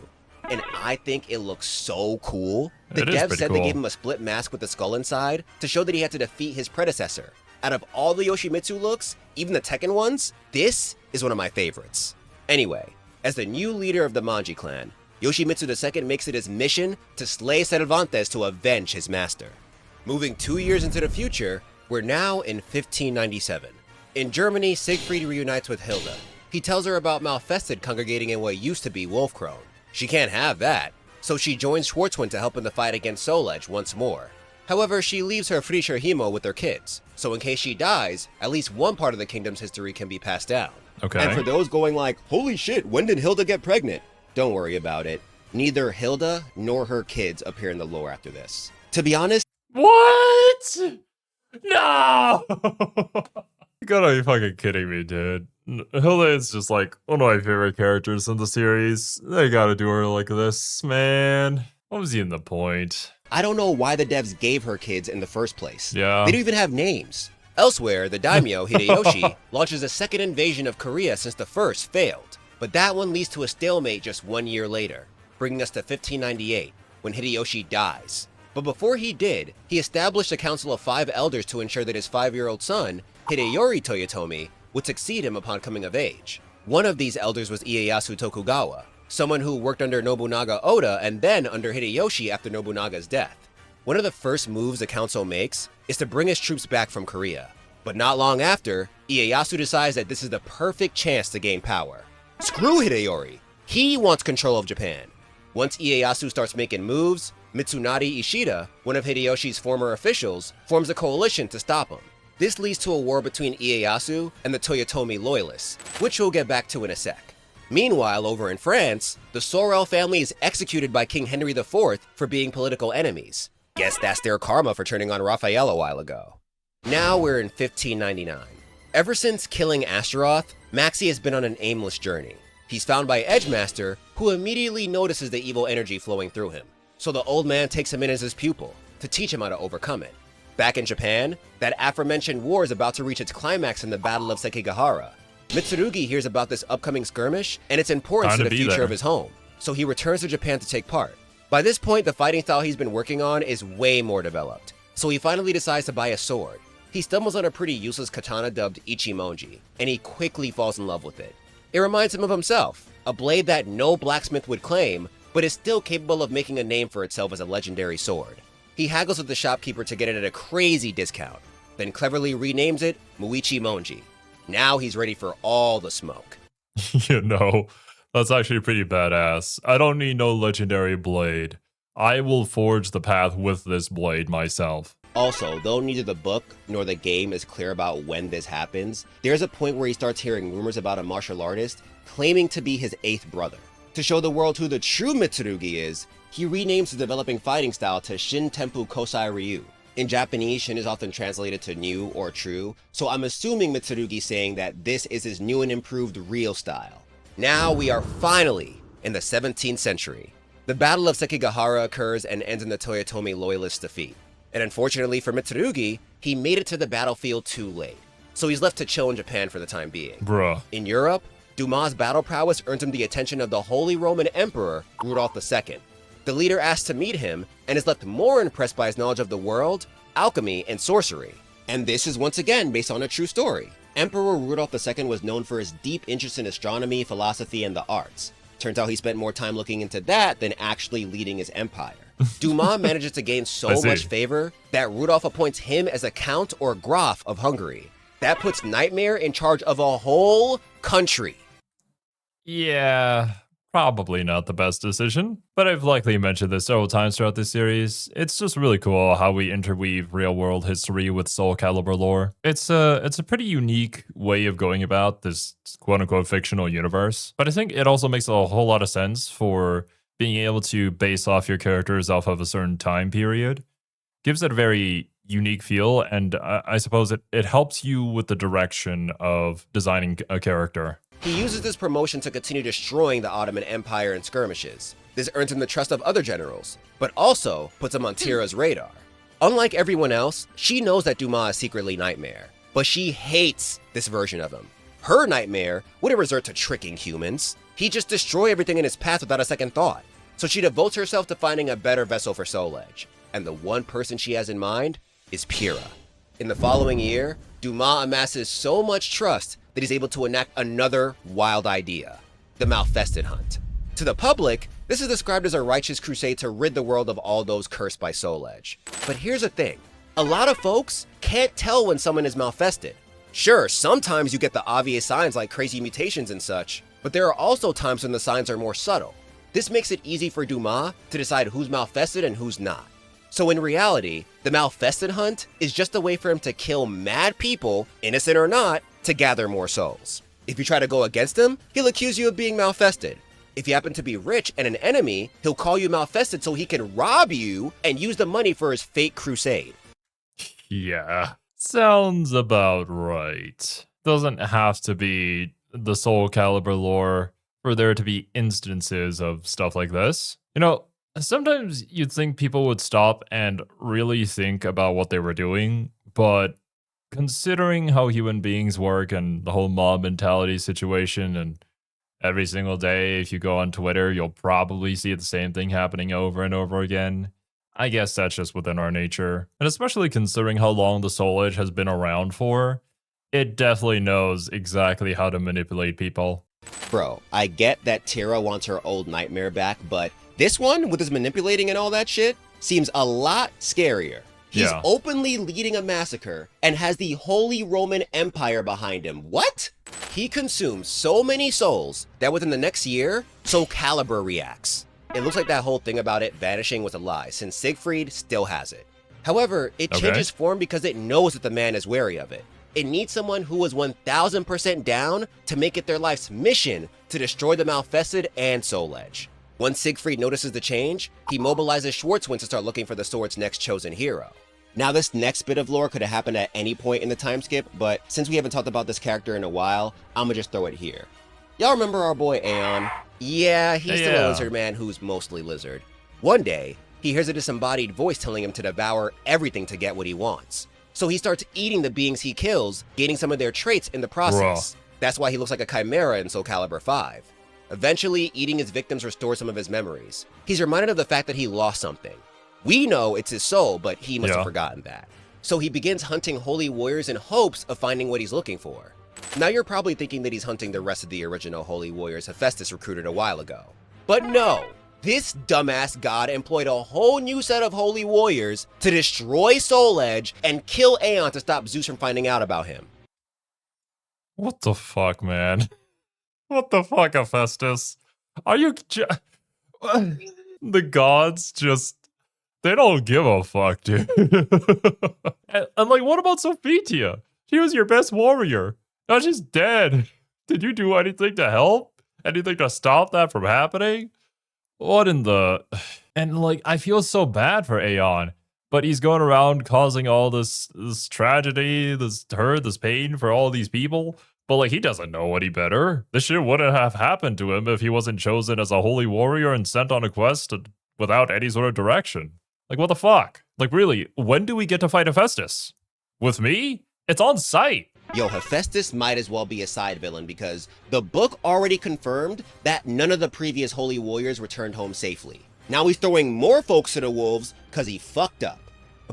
S2: And I think it looks so cool. The devs said they gave him a split mask with the skull inside to show that he had to defeat his predecessor. Out of all the Yoshimitsu looks, even the Tekken ones, this is one of my favorites. Anyway, as the new leader of the Manji clan, Yoshimitsu II makes it his mission to slay Cervantes to avenge his master. Moving 2 years into the future, we're now in 1597. In Germany, Siegfried reunites with Hilda. He tells her about Malfested congregating in what used to be Wolfkrone. She can't have that, so she joins Schwarzwind to help in the fight against Soul Edge once more. However, she leaves her Frischer Himo with their kids, so in case she dies, at least one part of the kingdom's history can be passed down.
S1: Okay.
S2: And for those going like, holy shit, when did Hilda get pregnant? Don't worry about it. Neither Hilda nor her kids appear in the lore after this. To be honest...
S1: What? No! You gotta be fucking kidding me, dude. Hilda is just like one of my favorite characters in the series. They gotta do her like this, man. What was even the point?
S2: I don't know why the devs gave her kids in the first place.
S1: Yeah.
S2: They don't even have names. Elsewhere, the daimyo, Hideyoshi, launches a second invasion of Korea since the first failed. But that one leads to a stalemate just 1 year later, bringing us to 1598, when Hideyoshi dies. But before he did, he established a council of 5 elders to ensure that his 5-year-old son, Hideyori Toyotomi, would succeed him upon coming of age. One of these elders was Ieyasu Tokugawa, someone who worked under Nobunaga Oda and then under Hideyoshi after Nobunaga's death. One of the first moves the council makes is to bring his troops back from Korea. But not long after, Ieyasu decides that this is the perfect chance to gain power. Screw Hideyori! He wants control of Japan. Once Ieyasu starts making moves, Mitsunari Ishida, one of Hideyoshi's former officials, forms a coalition to stop him. This leads to a war between Ieyasu and the Toyotomi loyalists, which we'll get back to in a sec. Meanwhile, over in France, the Sorel family is executed by King Henry IV for being political enemies. Guess that's their karma for turning on Raphael a while ago. Now we're in 1599. Ever since killing Astaroth, Maxie has been on an aimless journey. He's found by Edgemaster, who immediately notices the evil energy flowing through him. So the old man takes him in as his pupil, to teach him how to overcome it. Back in Japan, that aforementioned war is about to reach its climax in the Battle of Sekigahara. Mitsurugi hears about this upcoming skirmish and its importance to the future of his home, so he returns to Japan to take part. By this point, the fighting style he's been working on is way more developed, so he finally decides to buy a sword. He stumbles on a pretty useless katana dubbed Ichimonji, and he quickly falls in love with it. It reminds him of himself, a blade that no blacksmith would claim, but is still capable of making a name for itself as a legendary sword. He haggles with the shopkeeper to get it at a crazy discount, then cleverly renames it Muichi Monji. Now he's ready for all the smoke.
S1: You know, that's actually pretty badass. I don't need no legendary blade. I will forge the path with this blade myself.
S2: Also, though neither the book nor the game is clear about when this happens, there's a point where he starts hearing rumors about a martial artist claiming to be his 8th brother. To show the world who the true Mitsurugi is, he renames his developing fighting style to Shin Tenpu Kosai Ryu. In Japanese, Shin is often translated to new or true, so I'm assuming Mitsurugi's saying that this is his new and improved real style. Now we are finally in the 17th century. The Battle of Sekigahara occurs and ends in the Toyotomi loyalists' defeat. And unfortunately for Mitsurugi, he made it to the battlefield too late, so he's left to chill in Japan for the time being.
S1: Bruh.
S2: In Europe, Dumas' battle prowess earns him the attention of the Holy Roman Emperor, Rudolf II. The leader asks to meet him and is left more impressed by his knowledge of the world, alchemy, and sorcery. And this is once again based on a true story. Emperor Rudolf II was known for his deep interest in astronomy, philosophy, and the arts. Turns out he spent more time looking into that than actually leading his empire. Dumas manages to gain so much favor that Rudolf appoints him as a Count or Graf of Hungary. That puts Nightmare in charge of a whole country.
S1: Yeah, probably not the best decision, but I've likely mentioned this several times throughout this series. It's just really cool how we interweave real-world history with Soulcalibur lore. It's a pretty unique way of going about this quote-unquote fictional universe, but I think it also makes a whole lot of sense for being able to base off your characters off of a certain time period. Gives it a very unique feel, and I suppose it helps you with the direction of designing a character.
S2: He uses this promotion to continue destroying the Ottoman Empire in skirmishes. This earns him the trust of other generals, but also puts him on Tira's radar. Unlike everyone else, she knows that Dumas is secretly Nightmare, but she hates this version of him. Her Nightmare wouldn't resort to tricking humans. He'd just destroy everything in his path without a second thought. So she devotes herself to finding a better vessel for Soul Edge, and the one person she has in mind is Pyrrha. In the following year, Dumas amasses so much trust that he's able to enact another wild idea, the Malfested Hunt. To the public, this is described as a righteous crusade to rid the world of all those cursed by Soul Edge. But here's the thing, a lot of folks can't tell when someone is malfested. Sure, sometimes you get the obvious signs like crazy mutations and such, but there are also times when the signs are more subtle. This makes it easy for Dumas to decide who's malfested and who's not. So in reality, the Malfested Hunt is just a way for him to kill mad people, innocent or not, to gather more souls. If you try to go against him, he'll accuse you of being malfested. If you happen to be rich and an enemy, he'll call you Malfested so he can rob you and use the money for his fake crusade.
S1: Yeah, sounds about right. Doesn't have to be the Soulcalibur lore for there to be instances of stuff like this. You know, sometimes you'd think people would stop and really think about what they were doing, but considering how human beings work and the whole mob mentality situation, and every single day, if you go on Twitter, you'll probably see the same thing happening over and over again. I guess that's just within our nature. And especially considering how long the Soul Edge has been around for, it definitely knows exactly how to manipulate people.
S2: Bro, I get that Tira wants her old nightmare back, but this one, with his manipulating and all that shit, seems a lot scarier. He's openly leading a massacre and has the Holy Roman Empire behind him. What? He consumes so many souls that within the next year, Soulcalibur reacts. It looks like that whole thing about it vanishing was a lie, since Siegfried still has it. However, it changes form because it knows that the man is wary of it. It needs someone who is 1000% down to make it their life's mission to destroy the Malfested and Soul Edge. Once Siegfried notices the change, he mobilizes Schwarzwind to start looking for the sword's next chosen hero. Now, this next bit of lore could have happened at any point in the time skip, but since we haven't talked about this character in a while, I'ma just throw it here. Y'all remember our boy Aeon? Yeah, he's still a lizard man who's mostly lizard. One day, he hears a disembodied voice telling him to devour everything to get what he wants. So he starts eating the beings he kills, gaining some of their traits in the process. That's why he looks like a chimera in Soulcalibur 5. Eventually, eating his victims restores some of his memories. He's reminded of the fact that he lost something. We know it's his soul, but he must have forgotten that. So he begins hunting holy warriors in hopes of finding what he's looking for. Now you're probably thinking that he's hunting the rest of the original holy warriors Hephaestus recruited a while ago. But no! This dumbass god employed a whole new set of holy warriors to destroy Soul Edge and kill Aeon to stop Zeus from finding out about him.
S1: What the fuck, man? What the fuck, Hephaestus? Are you the gods just... They don't give a fuck, dude. I'm like, what about Sophia? She was your best warrior. Now she's dead. Did you do anything to help? Anything to stop that from happening? What in the... And like, I feel so bad for Aeon, but he's going around causing all this tragedy, this hurt, this pain for all these people. But like, he doesn't know any better. This shit wouldn't have happened to him if he wasn't chosen as a holy warrior and sent on a quest without any sort of direction. Like, what the fuck? Like, really, when do we get to fight Hephaestus? With me? It's on sight.
S2: Yo, Hephaestus might as well be a side villain because the book already confirmed that none of the previous holy warriors returned home safely. Now he's throwing more folks to the wolves because he fucked up.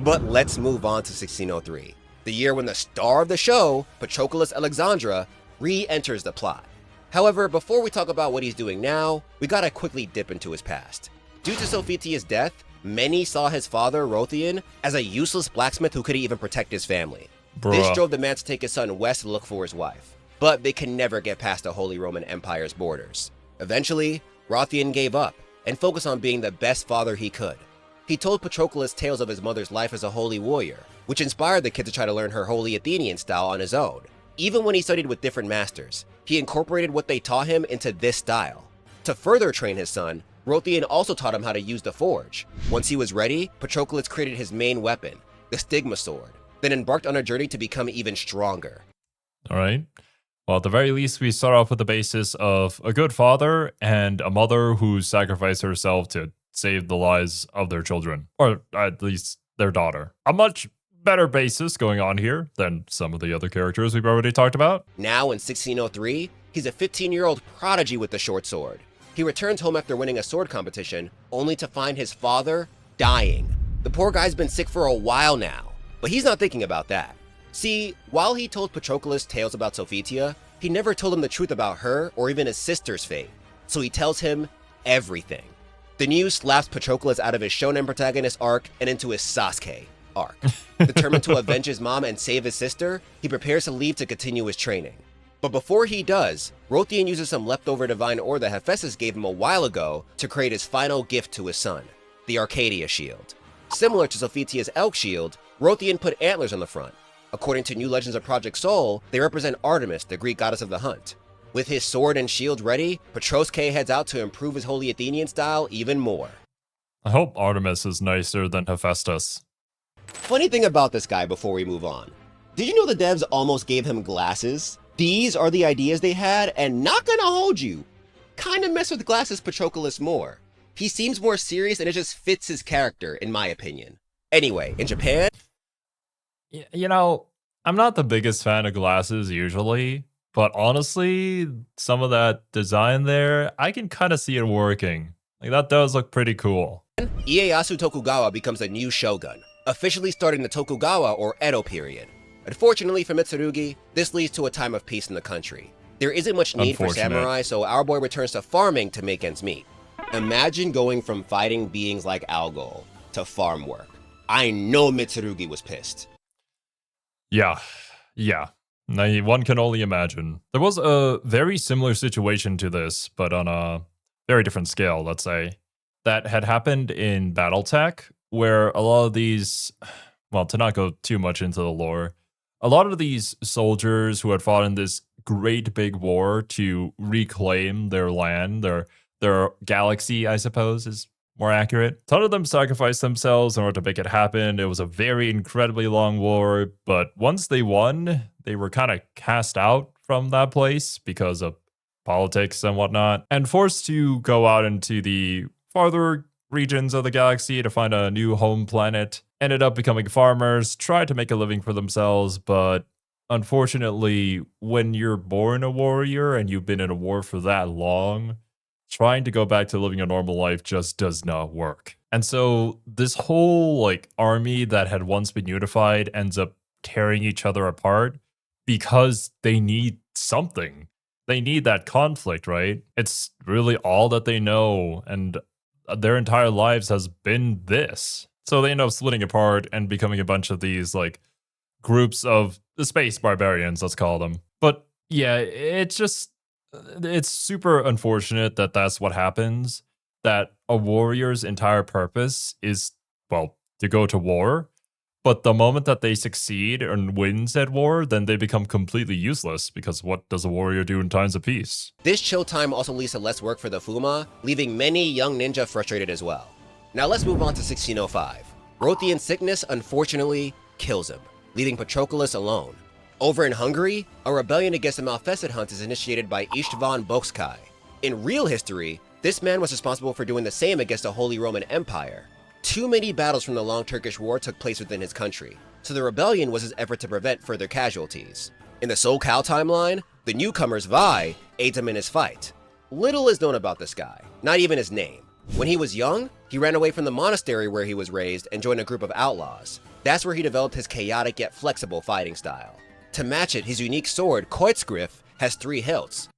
S2: But let's move on to 1603, the year when the star of the show, Patroclus Alexandra, re-enters the plot. However, before we talk about what he's doing now, we gotta quickly dip into his past. Due to Sophitia's death, many saw his father, Rothian, as a useless blacksmith who couldn't even protect his family. This drove the man to take his son west to look for his wife. But they can never get past the Holy Roman Empire's borders. Eventually, Rothian gave up and focused on being the best father he could. He told Patroclus tales of his mother's life as a holy warrior, which inspired the kid to try to learn her holy Athenian style on his own. Even when he studied with different masters, he incorporated what they taught him into this style. To further train his son, Rothian also taught him how to use the forge. Once he was ready, Patroclus created his main weapon, the Stigma Sword, then embarked on a journey to become even stronger.
S1: All right. Well, at the very least, we start off with the basis of a good father and a mother who sacrificed herself to save the lives of their children, or at least their daughter. A much better basis going on here than some of the other characters we've already talked about.
S2: Now in 1603, he's a 15-year-old prodigy with the short sword. He returns home after winning a sword competition, only to find his father dying. The poor guy's been sick for a while now, but he's not thinking about that. See, while he told Patroclus tales about Sophia, he never told him the truth about her or even his sister's fate, so he tells him everything. The news slaps Patroclus out of his shonen protagonist arc and into his Sasuke arc. Determined to avenge his mom and save his sister, he prepares to leave to continue his training. But before he does, Rothian uses some leftover divine ore that Hephaestus gave him a while ago to create his final gift to his son, the Arcadia Shield. Similar to Sophitia's Elk Shield, Rothian put antlers on the front. According to New Legends of Project Soul, they represent Artemis, the Greek goddess of the hunt. With his sword and shield ready, Petroske heads out to improve his Holy Athenian style even more.
S1: I hope Artemis is nicer than Hephaestus.
S2: Funny thing about this guy before we move on. Did you know the devs almost gave him glasses? These are the ideas they had, and not gonna hold you. Kinda mess with glasses Patroclus more. He seems more serious and it just fits his character, in my opinion. Anyway, in Japan...
S1: You know, I'm not the biggest fan of glasses usually, but honestly, some of that design there, I can kind of see it working. Like, that does look pretty cool.
S2: Ieyasu Tokugawa becomes a new shogun, officially starting the Tokugawa or Edo period. Unfortunately for Mitsurugi, this leads to a time of peace in the country. There isn't much need for samurai, so our boy returns to farming to make ends meet. Imagine going from fighting beings like Algol to farm work. I know Mitsurugi was pissed.
S1: Yeah. One can only imagine. There was a very similar situation to this, but on a very different scale, let's say, that had happened in Battletech, where a lot of these, well, to not go too much into the lore, a lot of these soldiers who had fought in this great big war to reclaim their land, their galaxy, I suppose, is more accurate. A ton of them sacrificed themselves in order to make it happen. It was a very incredibly long war, but once they won, they were kind of cast out from that place because of politics and whatnot, and forced to go out into the farther regions of the galaxy to find a new home planet. Ended up becoming farmers, tried to make a living for themselves, but unfortunately, when you're born a warrior and you've been in a war for that long, trying to go back to living a normal life just does not work. And so this whole like army that had once been unified ends up tearing each other apart because they need something. They need that conflict, right? It's really all that they know, and their entire lives has been this. So they end up splitting apart and becoming a bunch of these like groups of the space barbarians, let's call them. But yeah, it's super unfortunate that that's what happens, that a warrior's entire purpose is, well, to go to war. But the moment that they succeed and wins at war, then they become completely useless, because what does a warrior do in times of peace?
S2: This chill time also leads to less work for the Fuma, leaving many young ninja frustrated as well. Now let's move on to 1605. Rothian sickness unfortunately kills him, leaving Patroclus alone. Over in Hungary, a rebellion against the Malfested Hunt is initiated by István Bocskai. In real history, this man was responsible for doing the same against the Holy Roman Empire. Too many battles from the Long Turkish War took place within his country, so the rebellion was his effort to prevent further casualties. In the Soulcal timeline, the newcomer's Vi aids him in his fight. Little is known about this guy, not even his name. When he was young, he ran away from the monastery where he was raised and joined a group of outlaws. That's where he developed his chaotic yet flexible fighting style. To match it, his unique sword, Kreutzgriff, has 3 hilts.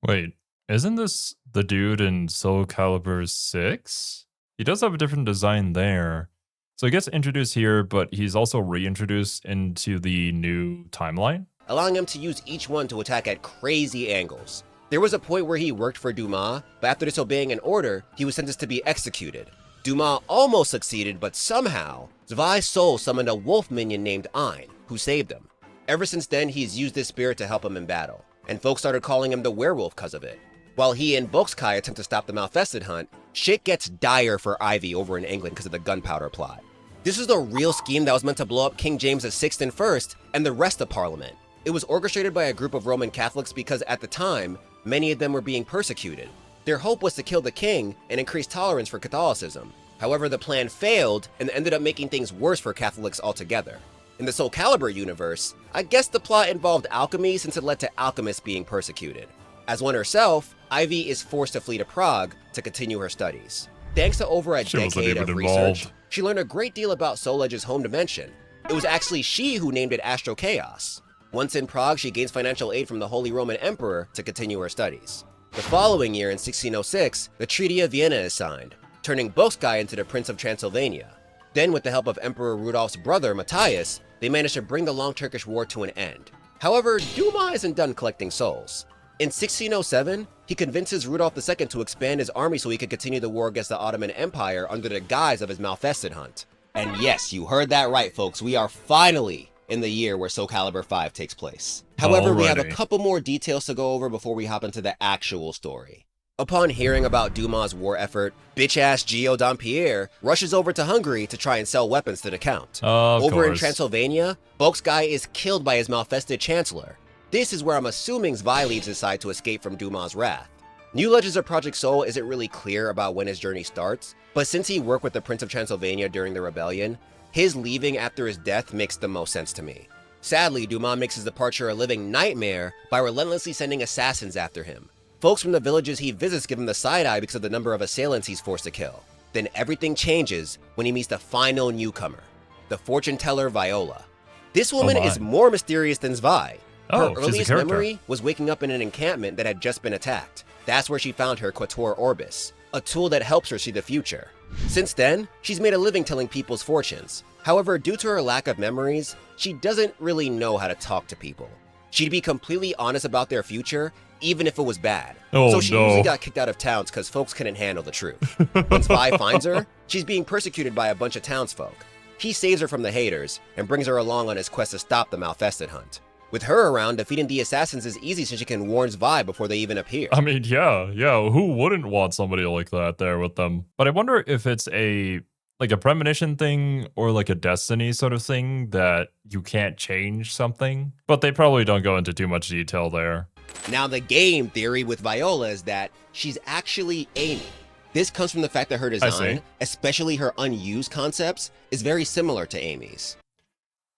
S1: Wait, isn't this the dude in Soulcalibur 6? He does have a different design there. So he gets introduced here, but he's also reintroduced into the new timeline,
S2: allowing him to use each one to attack at crazy angles. There was a point where he worked for Dumas, but after disobeying an order, he was sentenced to be executed. Dumas almost succeeded, but somehow, Zvi's soul summoned a wolf minion named Ein, who saved him. Ever since then, he's used this spirit to help him in battle, and folks started calling him the werewolf because of it. While he and Bocskai attempt to stop the Malfested Hunt, shit gets dire for Ivy over in England because of the gunpowder plot. This is the real scheme that was meant to blow up King James VI and I and the rest of Parliament. It was orchestrated by a group of Roman Catholics because at the time, many of them were being persecuted. Their hope was to kill the king and increase tolerance for Catholicism. However, the plan failed and ended up making things worse for Catholics altogether. In the Soulcalibur universe, I guess the plot involved alchemy since it led to alchemists being persecuted. As one herself, Ivy is forced to flee to Prague to continue her studies. Thanks to over a decade of research, she learned a great deal about Soul Edge's home dimension. It was actually she who named it Astro Chaos. Once in Prague, she gains financial aid from the Holy Roman Emperor to continue her studies. The following year, in 1606, the Treaty of Vienna is signed, turning Bocskai into the Prince of Transylvania. Then, with the help of Emperor Rudolph's brother, Matthias, they managed to bring the Long Turkish War to an end. However, Dumas isn't done collecting souls. In 1607, he convinces Rudolph II to expand his army so he could continue the war against the Ottoman Empire under the guise of his Malfested Hunt. And yes, you heard that right, folks, we are finally in the year where Soulcalibur 5 takes place. However, we have a couple more details to go over before we hop into the actual story. Upon hearing about Dumas' war effort, bitch-ass Gio Dampierre rushes over to Hungary to try and sell weapons to the Count. Over in Transylvania, Bulk's guy is killed by his malfested chancellor. This is where I'm assuming Zwei leaves his side to escape from Dumas' wrath. New Legends of Project Soul isn't really clear about when his journey starts, but since he worked with the Prince of Transylvania during the rebellion, his leaving after his death makes the most sense to me. Sadly, Dumas makes his departure a living nightmare by relentlessly sending assassins after him. Folks from the villages he visits give him the side-eye because of the number of assailants he's forced to kill. Then everything changes when he meets the final newcomer, the fortune teller Viola. This woman is more mysterious than Zwei. Her earliest memory was waking up in an encampment that had just been attacked. That's where she found her Quator Orbis, a tool that helps her see the future. Since then, she's made a living telling people's fortunes. However, due to her lack of memories, she doesn't really know how to talk to people. She'd be completely honest about their future, even if it was bad. So she usually got kicked out of towns because folks couldn't handle the truth. When Zwei finds her, she's being persecuted by a bunch of townsfolk. He saves her from the haters and brings her along on his quest to stop the Malfested hunt. With her around, defeating the assassins is easy since she can warn Zwei before they even appear.
S1: I mean, yeah, who wouldn't want somebody like that there with them? But I wonder if it's a premonition thing or like a destiny sort of thing that you can't change something. But they probably don't go into too much detail there.
S2: Now, the game theory with Viola is that she's actually Amy. This comes from the fact that her design, especially her unused concepts, is very similar to Amy's.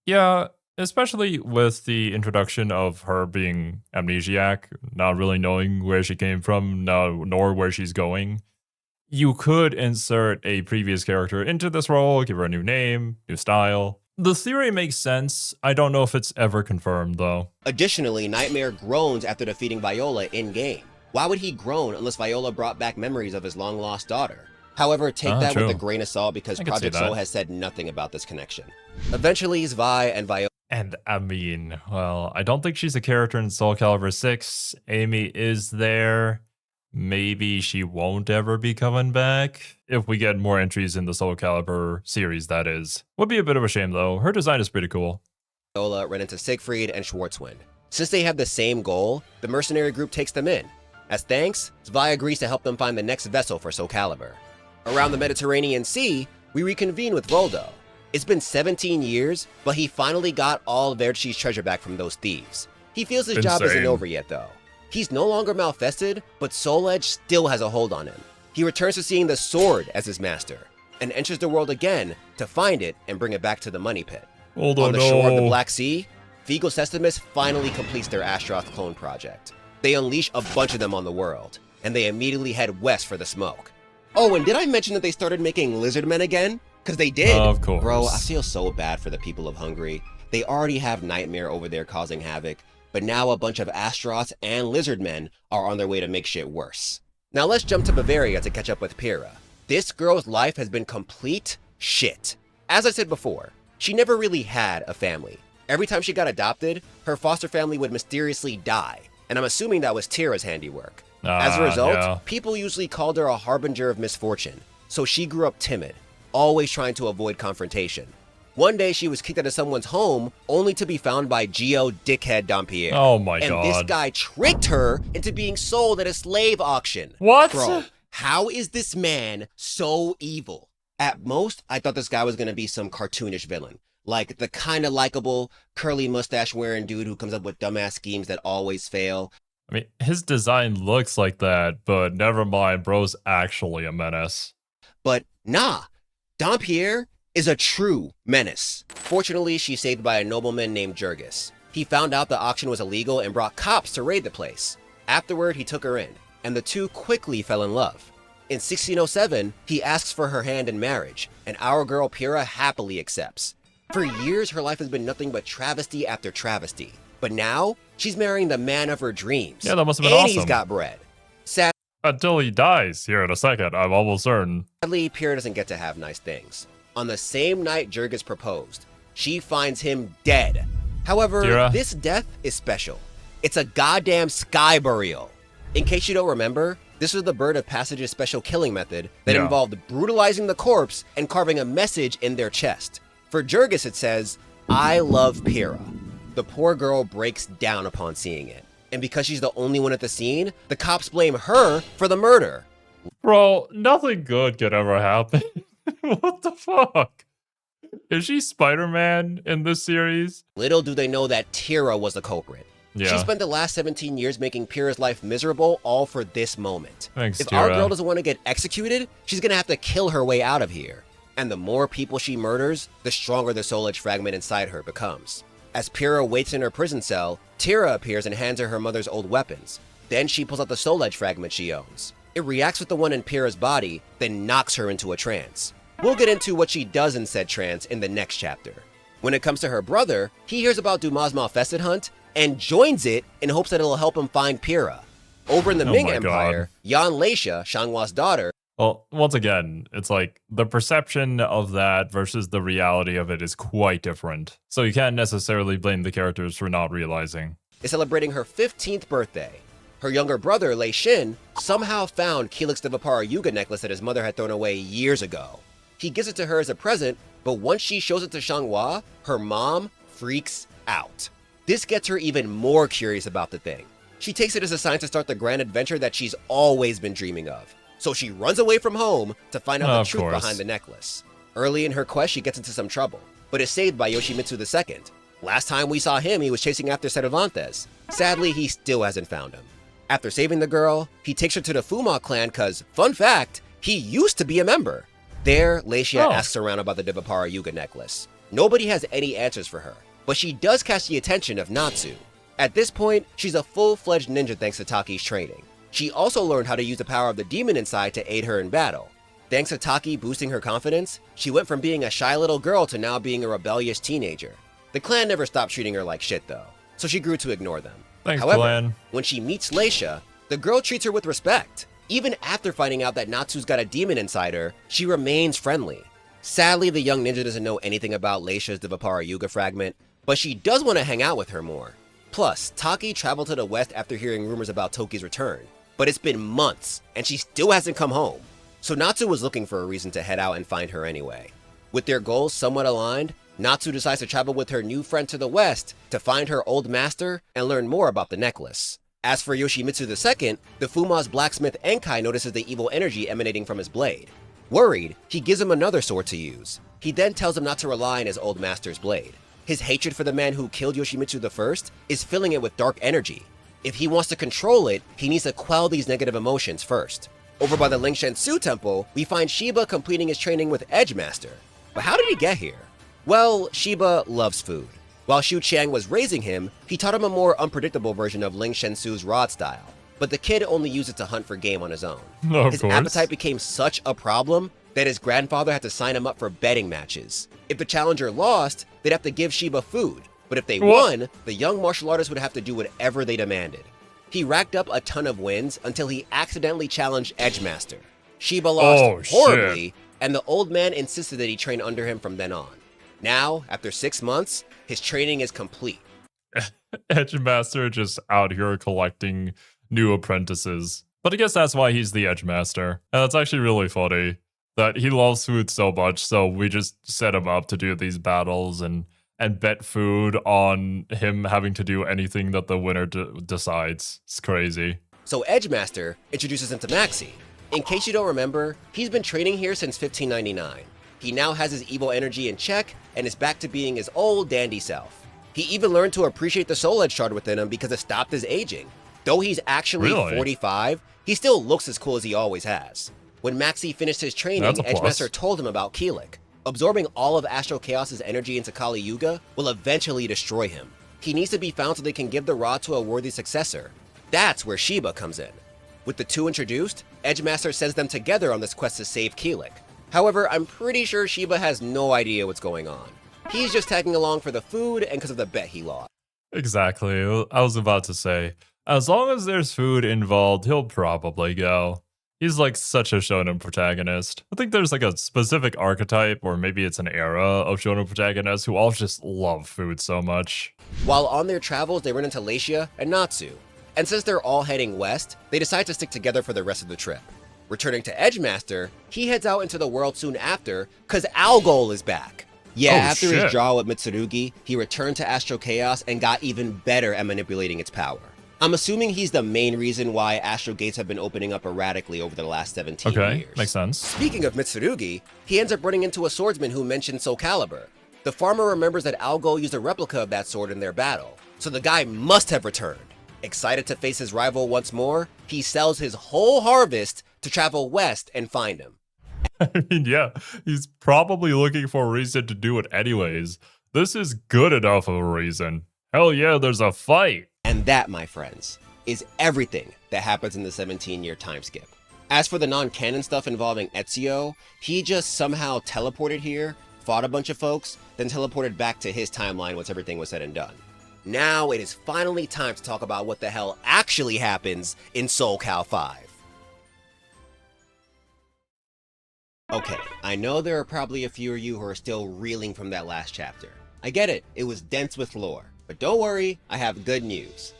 S1: Yeah, especially with the introduction of her being amnesiac, not really knowing where she came from, nor where she's going. You could insert a previous character into this role, give her a new name, new style. The theory makes sense. I don't know if it's ever confirmed, though.
S2: Additionally, Nightmare groans after defeating Viola in-game. Why would he groan unless Viola brought back memories of his long-lost daughter? However, take that with a grain of salt because Project Soul has said nothing about this connection. Eventually, Zwei and Viola...
S1: And I mean, well, I don't think she's a character in Soulcalibur 6. Amy is there. Maybe she won't ever be coming back. If we get more entries in the Soulcalibur series, that is. Would be a bit of a shame, though. Her design is pretty cool.
S2: Viola ran into Siegfried and Schwarzwind. Since they have the same goal, the mercenary group takes them in. As thanks, Zwei agrees to help them find the next vessel for Soulcalibur. Around the Mediterranean Sea, we reconvene with Voldo. It's been 17 years, but he finally got all Verci's treasure back from those thieves. He feels his job isn't over yet, though. He's no longer Malfested, but Soul Edge still has a hold on him. He returns to seeing the sword as his master, and enters the world again to find it and bring it back to the money pit. On the shore of the Black Sea, Vigo Sestimus finally completes their Astroth clone project. They unleash a bunch of them on the world, and they immediately head west for the smoke. Oh, and did I mention that they started making lizard men again? Because they did.
S1: Of course.
S2: Bro, I feel so bad for the people of Hungary. They already have Nightmare over there causing havoc, but now a bunch of Astroths and lizard men are on their way to make shit worse. Now let's jump to Bavaria to catch up with Pyrrha. This girl's life has been complete shit. As I said before, she never really had a family. Every time she got adopted, her foster family would mysteriously die, and I'm assuming that was Tira's handiwork. As a result, people usually called her a harbinger of misfortune, so she grew up timid, always trying to avoid confrontation. One day she was kicked out of someone's home only to be found by Gio Dickhead Dampierre.
S1: Oh my god.
S2: And this guy tricked her into being sold at a slave auction.
S1: What?
S2: Bro, how is this man so evil? At most, I thought this guy was going to be some cartoonish villain. Like the kind of likable, curly mustache wearing dude who comes up with dumbass schemes that always fail.
S1: I mean, his design looks like that, but never mind, bro's actually a menace.
S2: But nah, Dampierre is a true menace. Fortunately, she's saved by a nobleman named Jurgis. He found out the auction was illegal and brought cops to raid the place. Afterward, he took her in, and the two quickly fell in love. In 1607, he asks for her hand in marriage, and our girl Pyrrha happily accepts. For years, her life has been nothing but travesty after travesty. But now, she's marrying the man of her dreams.
S1: Yeah, that must have been awesome.
S2: And he's got bread.
S1: Until he dies here in a second, I'm almost certain.
S2: Sadly, Pyrrha doesn't get to have nice things. On the same night Jurgis proposed, she finds him dead. However, this death is special. It's a goddamn sky burial. In case you don't remember, this was the Bird of Passage's special killing method that involved brutalizing the corpse and carving a message in their chest. For Jurgis, it says, I love Pyrrha. The poor girl breaks down upon seeing it. And because she's the only one at the scene, the cops blame her for the murder.
S1: Bro, nothing good could ever happen. What the fuck? Is she Spider-Man in this series?
S2: Little do they know that Pyrrha was the culprit.
S1: Yeah.
S2: She spent the last 17 years making Pyrrha's life miserable, all for this moment.
S1: Thanks,
S2: if
S1: Tyra.
S2: our girl doesn't want to get executed, she's gonna have to kill her way out of here. And the more people she murders, the stronger the soul edge fragment inside her becomes. As Pyrrha waits in her prison cell, Tyra appears and hands her mother's old weapons. Then she pulls out the soul edge fragment she owns. It reacts with the one in Pyrrha's body, then knocks her into a trance. We'll get into what she does in said trance in the next chapter. When it comes to her brother, he hears about Dumas' Malfested hunt and joins it in hopes that it'll help him find Pyrrha. Over in the Ming Empire, Yan Leisha, Shanghua's daughter.
S1: Well, once again, it's like the perception of that versus the reality of it is quite different. So you can't necessarily blame the characters for not realizing.
S2: Is celebrating her 15th birthday. Her younger brother, Lei Xin, somehow found Keelik's Divapara Yuga necklace that his mother had thrown away years ago. He gives it to her as a present, but once she shows it to Shanghua, her mom freaks out. This gets her even more curious about the thing. She takes it as a sign to start the grand adventure that she's always been dreaming of. So she runs away from home to find out the truth behind the necklace. Early in her quest, she gets into some trouble, but is saved by Yoshimitsu II. Last time we saw him, he was chasing after Cervantes. Sadly, he still hasn't found him. After saving the girl, he takes her to the Fuma clan cause, fun fact, he used to be a member. There, Leisha asks around about the Divapara Yuga necklace. Nobody has any answers for her, but she does catch the attention of Natsu. At this point, she's a full-fledged ninja thanks to Taki's training. She also learned how to use the power of the demon inside to aid her in battle. Thanks to Taki boosting her confidence, she went from being a shy little girl to now being a rebellious teenager. The clan never stopped treating her like shit though, so she grew to ignore them.
S1: Thanks,
S2: However,
S1: clan.
S2: when she meets Leisha, the girl treats her with respect. Even after finding out that Natsu's got a demon inside her, she remains friendly. Sadly, the young ninja doesn't know anything about Leisha's Divapara Yuga fragment, but she does want to hang out with her more. Plus, Taki traveled to the west after hearing rumors about Toki's return, but it's been months, and she still hasn't come home. So Natsu was looking for a reason to head out and find her anyway. With their goals somewhat aligned, Natsu decides to travel with her new friend to the west to find her old master and learn more about the necklace. As for Yoshimitsu II, the Fuma's blacksmith Enkai notices the evil energy emanating from his blade. Worried, he gives him another sword to use. He then tells him not to rely on his old master's blade. His hatred for the man who killed Yoshimitsu I is filling it with dark energy. If he wants to control it, he needs to quell these negative emotions first. Over by the Lingshen temple, we find Shiba completing his training with Edgemaster. But how did he get here? Well, Shiba loves food. While Xu Qiang was raising him, he taught him a more unpredictable version of Ling Shensu's rod style, but the kid only used it to hunt for game on his own. His appetite became such a problem that his grandfather had to sign him up for betting matches. If the challenger lost, they'd have to give Shiba food, but if they won, the young martial artist would have to do whatever they demanded. He racked up a ton of wins until he accidentally challenged Edgemaster. Shiba lost horribly, and the old man insisted that he train under him from then on. Now, after 6 months, his training is complete.
S1: Edgemaster just out here collecting new apprentices. But I guess that's why he's the Edgemaster. And that's actually really funny that he loves food so much, so we just set him up to do these battles and bet food on him having to do anything that the winner decides. It's crazy.
S2: So Edgemaster introduces him to Maxi. In case you don't remember, he's been training here since 1599. He now has his evil energy in check and is back to being his old dandy self. He even learned to appreciate the soul edge shard within him because it stopped his aging. Though he's actually 45, he still looks as cool as he always has. When Maxi finished his training, Edgemaster told him about Keelik. Absorbing all of Astral Chaos's energy into Kali Yuga will eventually destroy him. He needs to be found so they can give the rod to a worthy successor. That's where Shiba comes in. With the two introduced, Edgemaster sends them together on this quest to save Keelik. However, I'm pretty sure Shiba has no idea what's going on. He's just tagging along for the food and because of the bet he lost.
S1: Exactly. I was about to say, as long as there's food involved, he'll probably go. He's like such a shonen protagonist. I think there's like a specific archetype, or maybe it's an era of shonen protagonists who all just love food so much.
S2: While on their travels, they run into Leisha and Natsu. And since they're all heading west, they decide to stick together for the rest of the trip. Returning to Edgemaster, he heads out into the world soon after, cause Algol is back. Yeah, after his draw with Mitsurugi, he returned to Astro Chaos and got even better at manipulating its power. I'm assuming he's the main reason why Astro Gates have been opening up erratically over the last 17 years.
S1: Makes sense.
S2: Speaking of Mitsurugi, he ends up running into a swordsman who mentioned Soulcalibur. The farmer remembers that Algo used a replica of that sword in their battle, so the guy must have returned. Excited to face his rival once more, he sells his whole harvest to travel west and find him.
S1: I mean, yeah, he's probably looking for a reason to do it anyways. This is good enough of a reason. Hell yeah, there's a fight.
S2: And that, my friends, is everything that happens in the 17-year time skip. As for the non-canon stuff involving Ezio, he just somehow teleported here, fought a bunch of folks, then teleported back to his timeline once everything was said and done. Now it is finally time to talk about what the hell actually happens in Soulcal 5. Okay, I know there are probably a few of you who are still reeling from that last chapter. I get it, it was dense with lore, but don't worry, I have good news.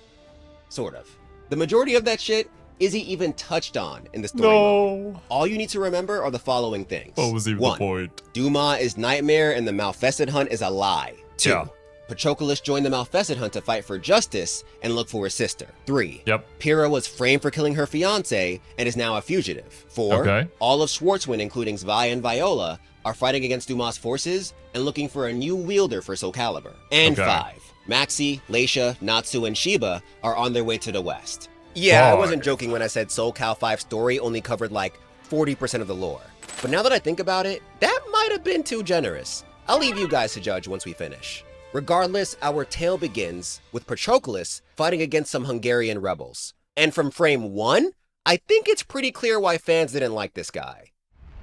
S2: Sort of. The majority of that shit isn't even touched on in the story mode. All you need to remember are the following things.
S1: What was even the point?
S2: Duma is Nightmare and the Malfested Hunt is a lie. 2. Patroclus joined the Malfested Hunt to fight for justice and look for his sister. 3. Pyrrha was framed for killing her fiancé and is now a fugitive. 4. All of Schwartzwind, including Zwei and Viola, are fighting against Dumas' forces and looking for a new wielder for Soulcalibur. And 5. Maxi, Leisha, Natsu, and Shiba are on their way to the west. Yeah, I wasn't joking when I said Soulcal 5's story only covered like 40% of the lore. But now that I think about it, that might have been too generous. I'll leave you guys to judge once we finish. Regardless, our tale begins with Patroclus fighting against some Hungarian rebels. And from frame 1, I think it's pretty clear why fans didn't like this guy.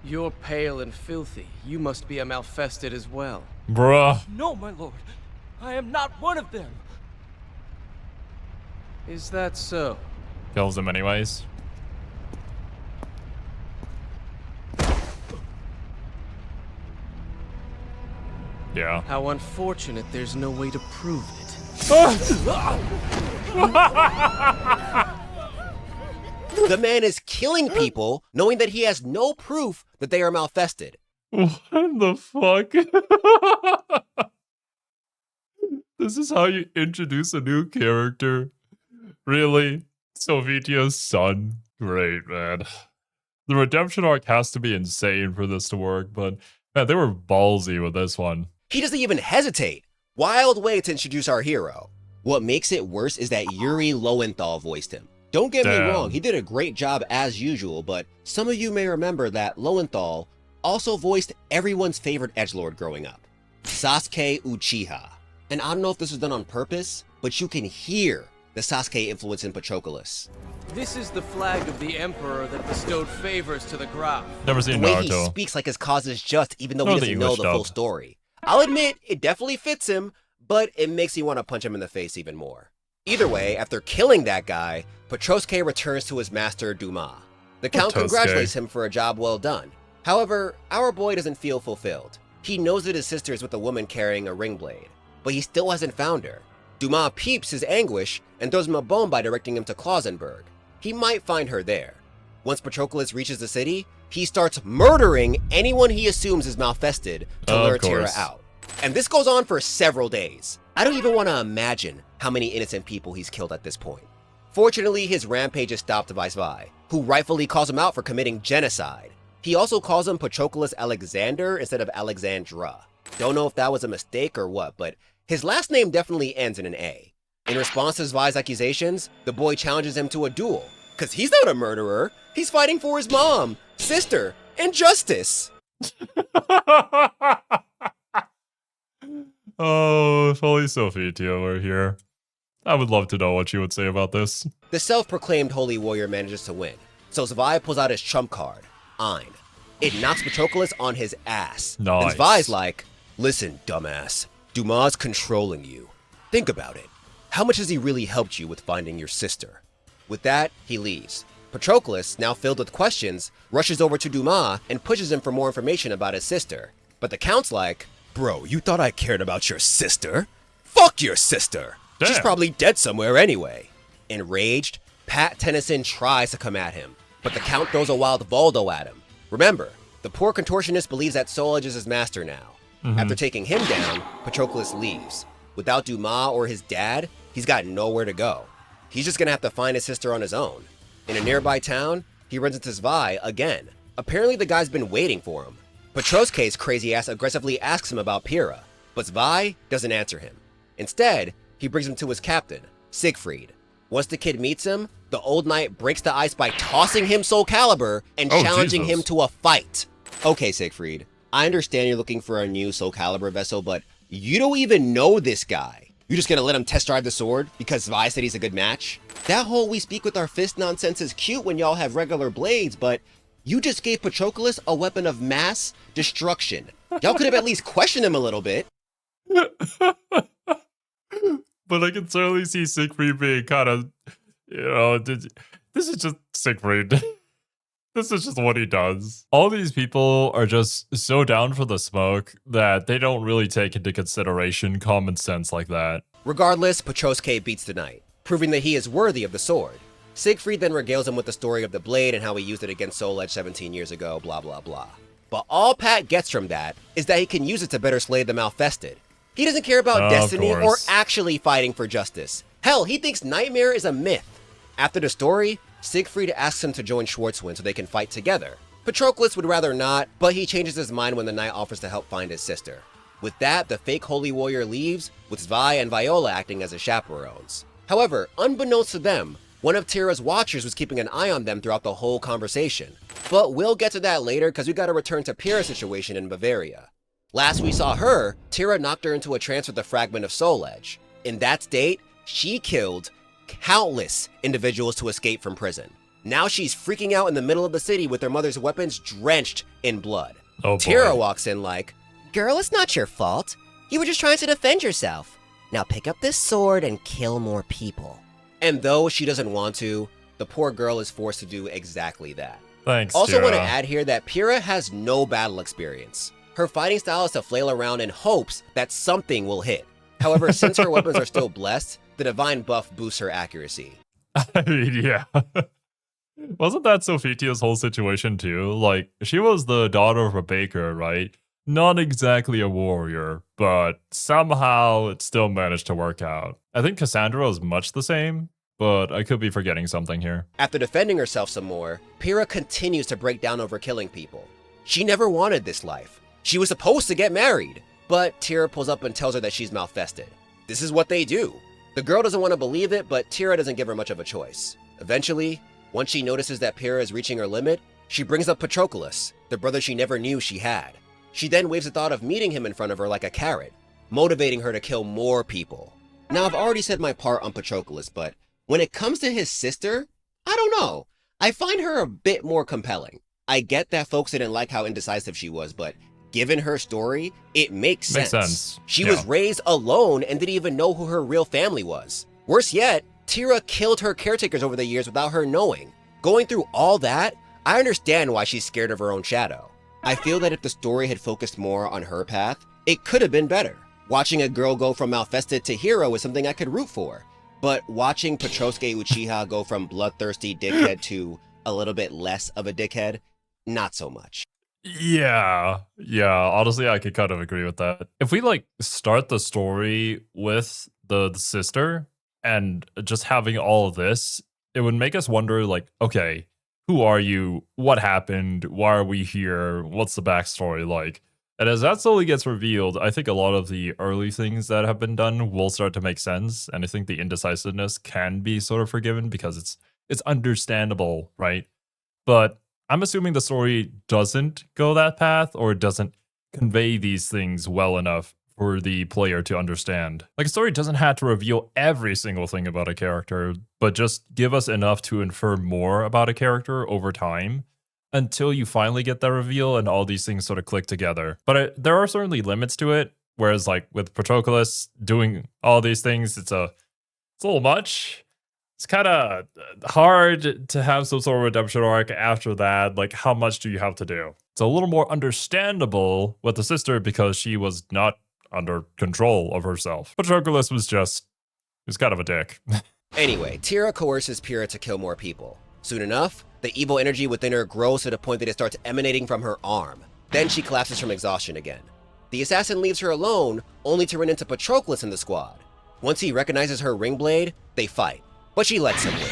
S3: You're pale and filthy. You must be a Malfested as well.
S1: Bruh.
S4: No, my lord. I am not one of them.
S3: Is that so?
S1: Kills him anyways. Yeah.
S3: How unfortunate there's no way to prove it.
S2: The man is killing people knowing that he has no proof that they are Malfested.
S1: What the fuck? This is how you introduce a new character? Really? Sovitia's son? Great, man. The redemption arc has to be insane for this to work, but man, they were ballsy with this one.
S2: He doesn't even hesitate. Wild way to introduce our hero. What makes it worse is that Yuri Lowenthal voiced him. Don't get me wrong, he did a great job as usual, but some of you may remember that Lowenthal also voiced everyone's favorite edgelord growing up, Sasuke Uchiha. And I don't know if this was done on purpose, but you can hear the Sasuke influence in Patroclus.
S3: This is the flag of the Emperor that bestowed favors to the Graf.
S1: Never seen
S2: the way
S1: Naruto.
S2: He speaks like his cause is just, even though he doesn't know the full story. I'll admit, it definitely fits him, but it makes you want to punch him in the face even more. Either way, after killing that guy, Patroske returns to his master Duma. The Count congratulates him for a job well done. However, our boy doesn't feel fulfilled. He knows that his sister is with a woman carrying a ring blade, but he still hasn't found her. Duma peeps his anguish and throws him a bone by directing him to Klausenberg. He might find her there. Once Patroclus reaches the city, he starts murdering anyone he assumes is Malfested to lure Tira out. And this goes on for several days. I don't even want to imagine how many innocent people he's killed at this point. Fortunately, his rampage is stopped by Zwei, who rightfully calls him out for committing genocide. He also calls him Patroclus Alexander instead of Alexandra. Don't know if that was a mistake or what, but his last name definitely ends in an A. In response to Zwei's accusations, the boy challenges him to a duel. Cause he's not a murderer, he's fighting for his mom, sister, and justice.
S1: Oh, if only Sophia were here. I would love to know what she would say about this.
S2: The self-proclaimed holy warrior manages to win, so Zwei pulls out his trump card, Ein. It knocks Patroclus on his ass.
S1: Nice.
S2: And Zwei's like, listen, dumbass, Dumas controlling you. Think about it. How much has he really helped you with finding your sister? With that, he leaves. Patroclus, now filled with questions, rushes over to Dumas and pushes him for more information about his sister. But the Count's like, bro, you thought I cared about your sister? Fuck your sister!
S1: Damn.
S2: She's probably dead somewhere anyway. Enraged, Pat Tennyson tries to come at him, but the Count throws a wild Voldo at him. Remember, the poor contortionist believes that Soul Edge is his master now. After taking him down, Patroclus leaves. Without Dumas or his dad, he's got nowhere to go. He's just gonna have to find his sister on his own. In a nearby town, he runs into Zwei again. Apparently the guy's been waiting for him. Patroclus' crazy ass aggressively asks him about Pyrrha, but Zwei doesn't answer him. Instead, he brings him to his captain, Siegfried. Once the kid meets him, the old knight breaks the ice by tossing him Soulcalibur and challenging him to a fight. Okay, Siegfried, I understand you're looking for a new Soulcalibur vessel, but you don't even know this guy. You just gonna let him test drive the sword because Zwei said he's a good match? That whole we speak with our fist nonsense is cute when y'all have regular blades, but you just gave Patroclus a weapon of mass destruction. Y'all could have at least questioned him a little bit.
S1: But I can certainly see Siegfried being kind of, this is just Siegfried. This is just what he does. All these people are just so down for the smoke that they don't really take into consideration common sense like that.
S2: Regardless, Patroclus beats the knight, proving that he is worthy of the sword. Siegfried then regales him with the story of the blade and how he used it against Soul Edge 17 years ago, blah blah blah. But all Pat gets from that is that he can use it to better slay the Malfested. He doesn't care about destiny or actually fighting for justice. Hell, he thinks Nightmare is a myth. After the story, Siegfried asks him to join Schwarzwind so they can fight together. Patroclus would rather not, but he changes his mind when the knight offers to help find his sister. With that, the fake holy warrior leaves, with Zwei and Viola acting as his chaperones. However, unbeknownst to them, one of Tira's watchers was keeping an eye on them throughout the whole conversation. But we'll get to that later because we gotta return to Pyrrha's situation in Bavaria. Last we saw her, Tira knocked her into a trance with a fragment of Soul Edge. In that state, she killed countless individuals to escape from prison. Now she's freaking out in the middle of the city with her mother's weapons drenched in blood. Tira walks in like, "Girl, it's not your fault. You were just trying to defend yourself. Now pick up this sword and kill more people." And though she doesn't want to, the poor girl is forced to do exactly that.
S1: Thanks,
S2: Also want to add here that Pyrrha has no battle experience. Her fighting style is to flail around in hopes that something will hit. However, since her weapons are still blessed, the divine buff boosts her accuracy.
S1: I mean, yeah. Wasn't that Sophitia's whole situation too? Like, she was the daughter of a baker, right? Not exactly a warrior, but somehow it still managed to work out. I think Cassandra is much the same, but I could be forgetting something here.
S2: After defending herself some more, Pyrrha continues to break down over killing people. She never wanted this life. She was supposed to get married, but Tira pulls up and tells her that she's Malfested. This is what they do. The girl doesn't want to believe it, but Tira doesn't give her much of a choice. Eventually, once she notices that Pyrrha is reaching her limit, she brings up Patroclus, the brother she never knew she had. She then waves the thought of meeting him in front of her like a carrot, motivating her to kill more people. Now, I've already said my part on Patroclus, but when it comes to his sister, I don't know. I find her a bit more compelling. I get that folks didn't like how indecisive she was, but given her story, it makes sense. She was raised alone and didn't even know who her real family was. Worse yet, Tira killed her caretakers over the years without her knowing. Going through all that, I understand why she's scared of her own shadow. I feel that if the story had focused more on her path, it could have been better. Watching a girl go from Malfested to hero is something I could root for. But watching Patroclus Uchiha go from bloodthirsty dickhead to a little bit less of a dickhead, not so much.
S1: Yeah, honestly, I could kind of agree with that. If we start the story with the sister and just having all of this, it would make us wonder, okay, who are you? What happened? Why are we here? What's the backstory like? And as that slowly gets revealed, I think a lot of the early things that have been done will start to make sense. And I think the indecisiveness can be sort of forgiven because it's understandable, right? But I'm assuming the story doesn't go that path or doesn't convey these things well enough for the player to understand. Like, a story doesn't have to reveal every single thing about a character, but just give us enough to infer more about a character over time until you finally get that reveal and all these things sort of click together. But there are certainly limits to it, whereas with Patroclus doing all these things, it's a little much. It's kind of hard to have some sort of redemption arc after that. How much do you have to do? It's a little more understandable with the sister because she was not under control of herself. Patroclus was kind of a dick.
S2: Anyway, Tira coerces Pyrrha to kill more people. Soon enough, the evil energy within her grows to the point that it starts emanating from her arm. Then she collapses from exhaustion again. The assassin leaves her alone, only to run into Patroclus in the squad. Once he recognizes her ring blade, they fight, but she lets him win.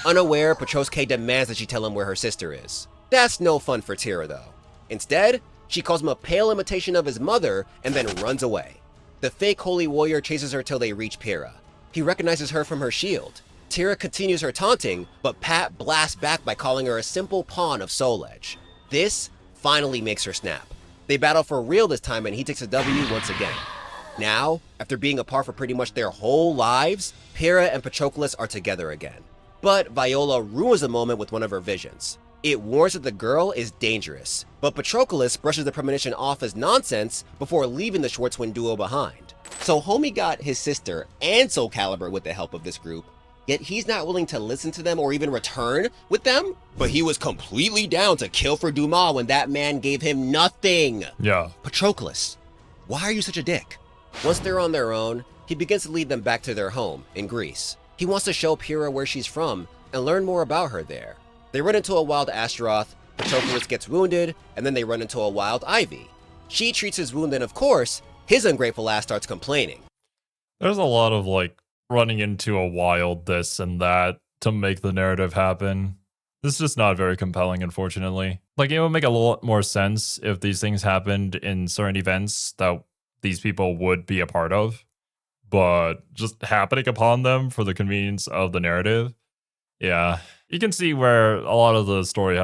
S2: Unaware, Patroclus demands that she tell him where her sister is. That's no fun for Tira though. Instead, she calls him a pale imitation of his mother and then runs away. The fake holy warrior chases her till they reach Pyrrha. He recognizes her from her shield. Tira continues her taunting, but Pat blasts back by calling her a simple pawn of Soul Edge. This finally makes her snap. They battle for real this time and he takes a W once again. Now, after being apart for pretty much their whole lives, Pyrrha and Patroclus are together again. But Viola ruins the moment with one of her visions. It warns that the girl is dangerous, but Patroclus brushes the premonition off as nonsense before leaving the Schwartzwind duo behind. So homie got his sister and Soulcalibur with the help of this group, yet he's not willing to listen to them or even return with them? But he was completely down to kill for Dumas when that man gave him nothing.
S1: Yeah.
S2: Patroclus, why are you such a dick? Once they're on their own, he begins to lead them back to their home in Greece. He wants to show Pyrrha where she's from and learn more about her there. They run into a wild Astaroth, Patroclus gets wounded, and then they run into a wild Ivy. She treats his wound and of course, his ungrateful ass starts complaining.
S1: There's a lot of like running into a wild this and that to make the narrative happen. This is just not very compelling, unfortunately. Like, it would make a lot more sense if these things happened in certain events that these people would be a part of, but just happening upon them for the convenience of the narrative. Yeah, you can see where a lot of the story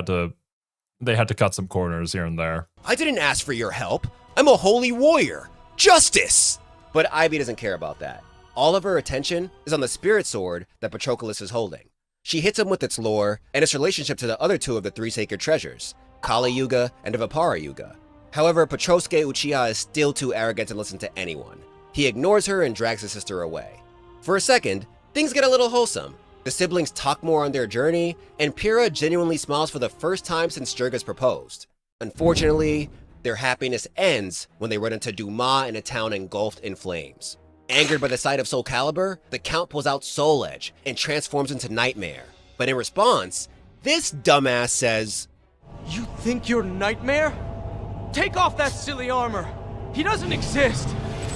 S1: they had to cut some corners here and there.
S2: I didn't ask for your help. I'm a holy warrior. Justice! But Ivy doesn't care about that. All of her attention is on the spirit sword that Patroclus is holding. She hits him with its lore and its relationship to the other two of the three sacred treasures, Kali Yuga and Vipara Yuga. However, Patrosuke Uchiha is still too arrogant to listen to anyone. He ignores her and drags his sister away. For a second, things get a little wholesome. The siblings talk more on their journey, and Pyrrha genuinely smiles for the first time since Jurgis proposed. Unfortunately, their happiness ends when they run into Dumas in a town engulfed in flames. Angered by the sight of Soulcalibur, the Count pulls out Soul Edge and transforms into Nightmare. But in response, this dumbass says,
S4: You think you're Nightmare? Take off that silly armor! He doesn't exist!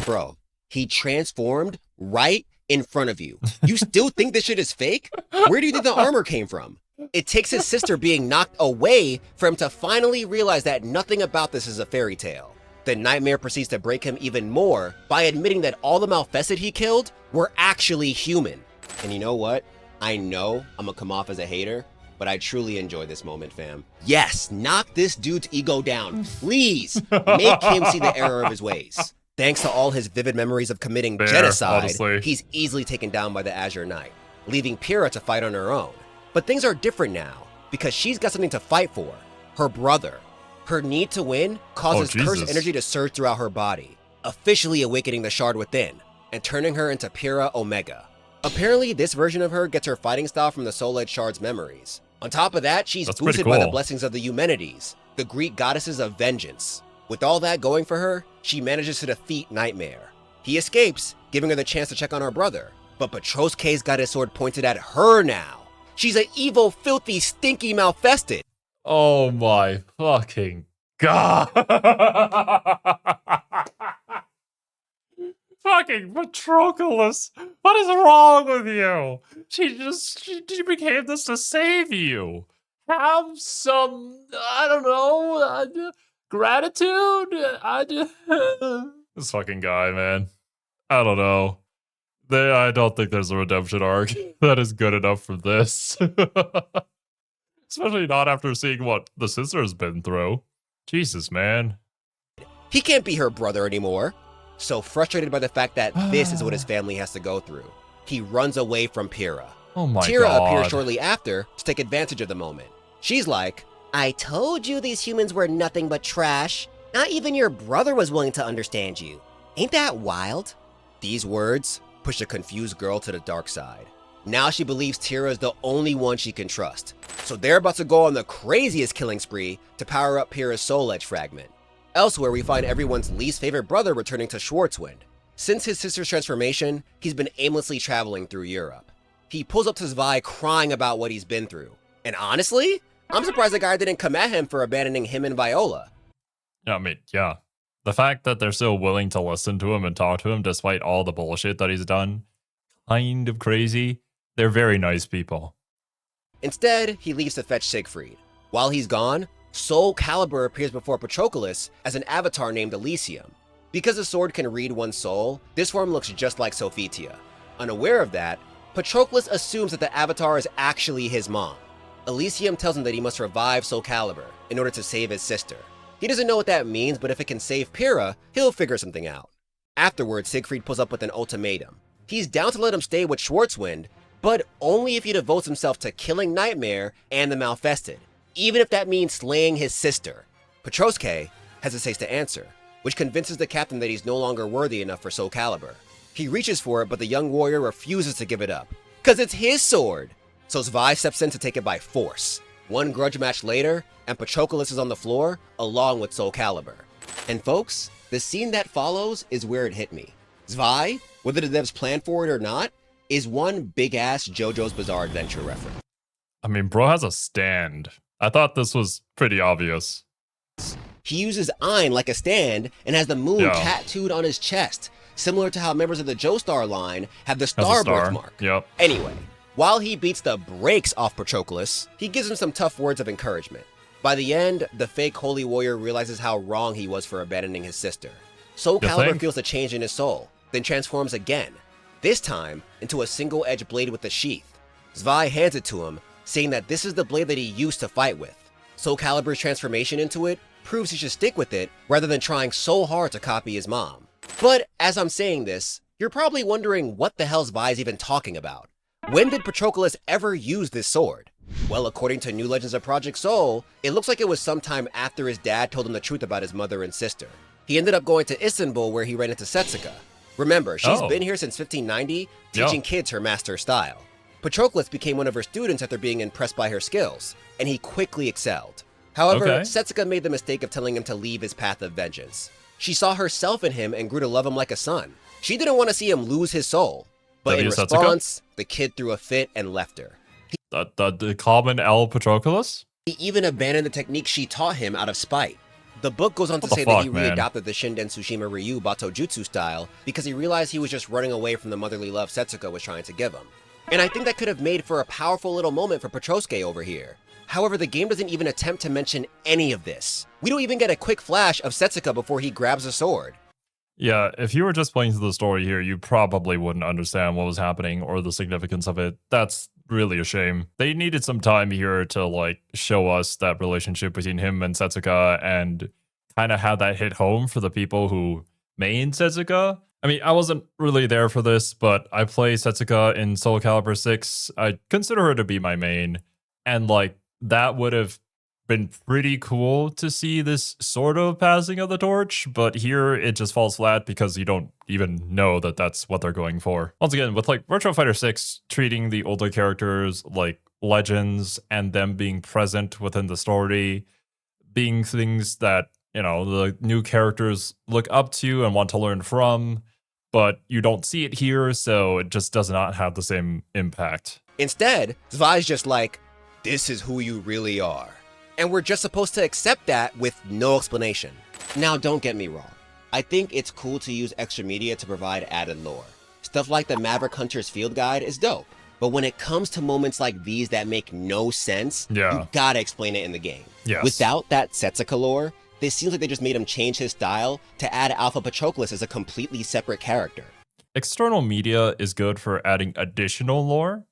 S2: Bro, he transformed right in front of you. You still think this shit is fake? Where do you think the armor came from? It takes his sister being knocked away for him to finally realize that nothing about this is a fairy tale. The Nightmare proceeds to break him even more by admitting that all the Malfested he killed were actually human. And you know what? I know I'm gonna come off as a hater, but I truly enjoy this moment, fam. Yes, knock this dude's ego down. Please, make him see the error of his ways. Thanks to all his vivid memories of committing genocide,
S1: honestly.
S2: He's easily taken down by the Azure Knight, leaving Pyrrha to fight on her own. But things are different now, because she's got something to fight for, her brother. Her need to win causes cursed energy to surge throughout her body, officially awakening the shard within, and turning her into Pyrrha Omega. Apparently, this version of her gets her fighting style from the Soul Edge Shard's memories. On top of that, she's boosted by the blessings of the Eumenides, the Greek goddesses of vengeance. With all that going for her, she manages to defeat Nightmare. He escapes, giving her the chance to check on her brother, but Patroclus got his sword pointed at her now. She's an evil, filthy, stinky Malfested.
S1: Oh my fucking god. Fucking Patroclus. What is wrong with you? She became this to save you. Have some, I don't know, gratitude? This fucking guy, man. I don't know. I don't think there's a redemption arc that is good enough for this. Especially not after seeing what the sister's been through. Jesus, man.
S2: He can't be her brother anymore. So frustrated by the fact that this is what his family has to go through, he runs away from Pyrrha.
S1: Oh my
S2: Tira
S1: god.
S2: appears shortly after to take advantage of the moment. She's like, I told you these humans were nothing but trash. Not even your brother was willing to understand you. Ain't that wild? These words push the confused girl to the dark side. Now she believes Tira is the only one she can trust. So they're about to go on the craziest killing spree to power up Pyrrha's Soul Edge fragment. Elsewhere, we find everyone's least favorite brother returning to Schwartzwind. Since his sister's transformation, he's been aimlessly traveling through Europe. He pulls up to Zwei crying about what he's been through. And honestly, I'm surprised the guy didn't come at him for abandoning him and Viola.
S1: I mean, yeah. The fact that they're still willing to listen to him and talk to him despite all the bullshit that he's done, kind of crazy. They're very nice people.
S2: Instead, he leaves to fetch Siegfried. While he's gone, Soulcalibur appears before Patroclus as an avatar named Elysium. Because the sword can read one's soul, this form looks just like Sophitia. Unaware of that, Patroclus assumes that the avatar is actually his mom. Elysium tells him that he must revive Soulcalibur in order to save his sister. He doesn't know what that means, but if it can save Pyrrha, he'll figure something out. Afterwards, Siegfried pulls up with an ultimatum. He's down to let him stay with Schwarzwind, but only if he devotes himself to killing Nightmare and the Malfested, even if that means slaying his sister. Patroclus hesitates to answer, which convinces the captain that he's no longer worthy enough for Soulcalibur. He reaches for it, but the young warrior refuses to give it up, cause it's his sword! So Zwei steps in to take it by force. One grudge match later, and Patroclus is on the floor, along with Soulcalibur. And folks, the scene that follows is where it hit me. Zwei, whether the devs planned for it or not, is one big-ass JoJo's Bizarre Adventure reference.
S1: I mean, bro has a stand. I thought this was pretty obvious.
S2: He uses Ein like a stand and has the moon tattooed on his chest, similar to how members of the Joestar line have the star birthmark.
S1: Yep.
S2: Anyway, while he beats the brakes off Patroclus, he gives him some tough words of encouragement. By the end, the fake holy warrior realizes how wrong he was for abandoning his sister. Soulcalibur feels a change in his soul, then transforms again, this time into a single-edged blade with a sheath. Zwei hands it to him, saying that this is the blade that he used to fight with. Soulcalibur's transformation into it proves he should stick with it rather than trying so hard to copy his mom. But as I'm saying this, you're probably wondering what the hell Zwei's even talking about. When did Patroclus ever use this sword? Well, according to New Legends of Project Soul, it looks like it was sometime after his dad told him the truth about his mother and sister. He ended up going to Istanbul where he ran into Setsuka. Remember, she's been here since 1590, teaching kids her master style. Patroclus became one of her students after being impressed by her skills, and he quickly excelled. However, Setsuka made the mistake of telling him to leave his path of vengeance. She saw herself in him and grew to love him like a son. She didn't want to see him lose his soul. But in response, the kid threw a fit and left her.
S1: The common L Patroclus?
S2: He even abandoned the technique she taught him out of spite. The book goes on to say that he readopted the Shinden Tsushima Ryu Bato Jutsu style because he realized he was just running away from the motherly love Setsuka was trying to give him. And I think that could have made for a powerful little moment for Patroclus over here. However, the game doesn't even attempt to mention any of this. We don't even get a quick flash of Setsuka before he grabs a sword.
S1: Yeah, if you were just playing through the story here, you probably wouldn't understand what was happening or the significance of it. That's really a shame. They needed some time here to like show us that relationship between him and Setsuka and kind of have that hit home for the people who main Setsuka. I mean, I wasn't really there for this, but I play Setsuka in Soulcalibur 6. I consider her to be my main, and like that would have been pretty cool to see this sort of passing of the torch, but here it just falls flat because you don't even know that that's what they're going for. Once again, with like Virtua Fighter 6 treating the older characters like legends and them being present within the story, being things that, you know, the new characters look up to and want to learn from, but you don't see it here, so it just does not have the same impact.
S2: Instead, Zwei's just like, this is who you really are. And we're just supposed to accept that with no explanation. Now, don't get me wrong. I think it's cool to use extra media to provide added lore. Stuff like the Maverick Hunter's Field Guide is dope. But when it comes to moments like these that make no sense, you gotta explain it in the game. Without that Setsuka lore, this seems like they just made him change his style to add Alpha Patroclus as a completely separate character.
S1: External media is good for adding additional lore,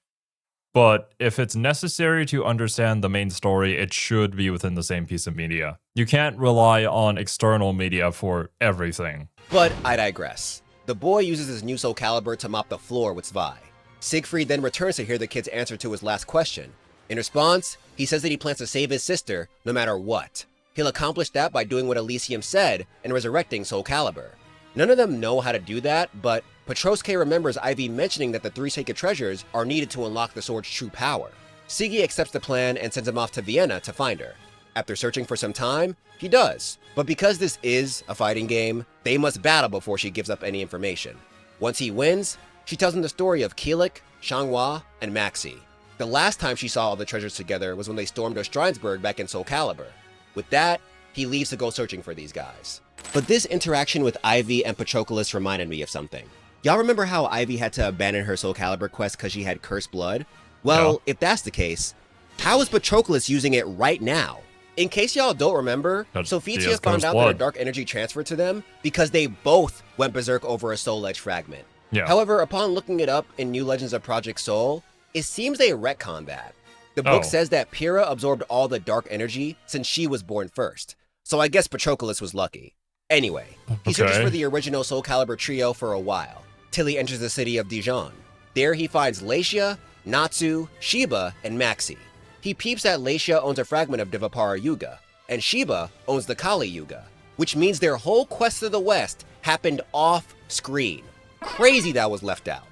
S1: but if it's necessary to understand the main story, it should be within the same piece of media. You can't rely on external media for everything.
S2: But I digress. The boy uses his new Soulcalibur to mop the floor with Zwei. Siegfried then returns to hear the kid's answer to his last question. In response, he says that he plans to save his sister no matter what. He'll accomplish that by doing what Elysium said and resurrecting Soulcalibur. None of them know how to do that, but Patroclus remembers Ivy mentioning that the 3 sacred treasures are needed to unlock the sword's true power. Sigi accepts the plan and sends him off to Vienna to find her. After searching for some time, he does. But because this is a fighting game, they must battle before she gives up any information. Once he wins, she tells him the story of Kielik, Xianghua, and Maxi. The last time she saw all the treasures together was when they stormed Ostrheinsburg back in Soulcalibur. With that, he leaves to go searching for these guys. But this interaction with Ivy and Patroclus reminded me of something. Y'all remember how Ivy had to abandon her Soulcalibur quest because she had cursed blood? Well, if that's the case, how is Patroclus using it right now? In case y'all don't remember, Sophitia found out that her dark energy transferred to them because they both went berserk over a Soul Edge fragment. However, upon looking it up in New Legends of Project Soul, it seems they retconned that. The book says that Pyrrha absorbed all the dark energy since she was born first. So I guess Patroclus was lucky. Anyway, he searches for the original Soulcalibur trio for a while, till he enters the city of Dijon. There he finds Laicia, Natsu, Shiba, and Maxi. He peeps that Laicia owns a fragment of Divapara Yuga, and Shiba owns the Kali Yuga, which means their whole quest to the west happened off-screen. Crazy that was left out.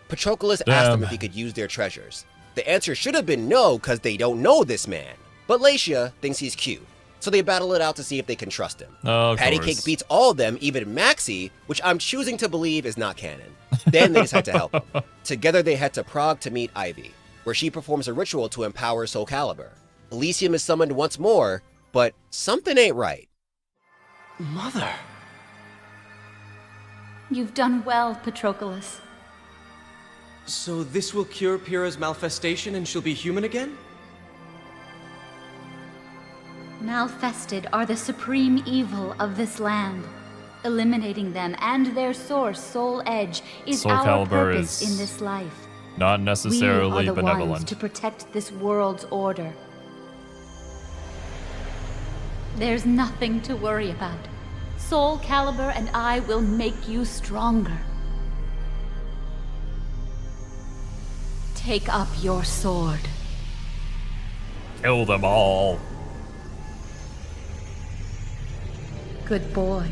S2: Patroclus asked them if he could use their treasures. The answer should have been no, because they don't know this man. But Laicia thinks he's cute, so they battle it out to see if they can trust him. Patty Cake beats all of them, even Maxi, which I'm choosing to believe is not canon. Then they decide to help him. Together they head to Prague to meet Ivy, where she performs a ritual to empower Soulcalibur. Elysium is summoned once more, but something ain't right.
S4: Mother.
S5: You've done well, Patroclus.
S4: So this will cure Pyrrha's malfestation and she'll be human again?
S5: Malfested are the supreme evil of this land. Eliminating them and their source, Soul Edge, is our purpose in this life.
S1: Not necessarily
S5: we are the
S1: benevolent.
S5: ones to protect this world's order. There's nothing to worry about. Soulcalibur and I will make you stronger. Take up your sword.
S1: Kill them all.
S5: Good boy.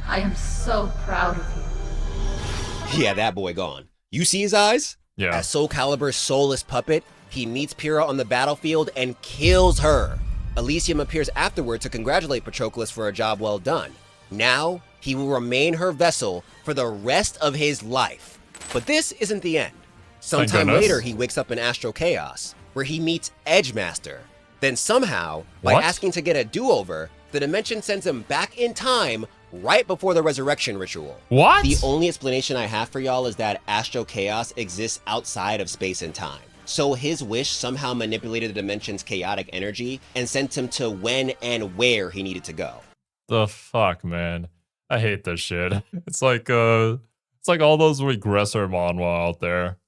S5: I am so proud of you.
S2: Yeah, that boy gone. You see his eyes?
S1: Yeah.
S2: As Soulcalibur's soulless puppet, he meets Pyrrha on the battlefield and kills her. Elysium appears afterward to congratulate Patroclus for a job well done. Now, he will remain her vessel for the rest of his life. But this isn't the end. Sometime later, he wakes up in Astral Chaos, where he meets Edgemaster. Then somehow, by asking to get a do-over, the dimension sends him back in time right before the resurrection ritual.
S1: What?
S2: The only explanation I have for y'all is that Astral Chaos exists outside of space and time. So his wish somehow manipulated the dimension's chaotic energy and sent him to when and where he needed to go.
S1: The fuck, man. I hate this shit. It's like all those regressor manhwa out there.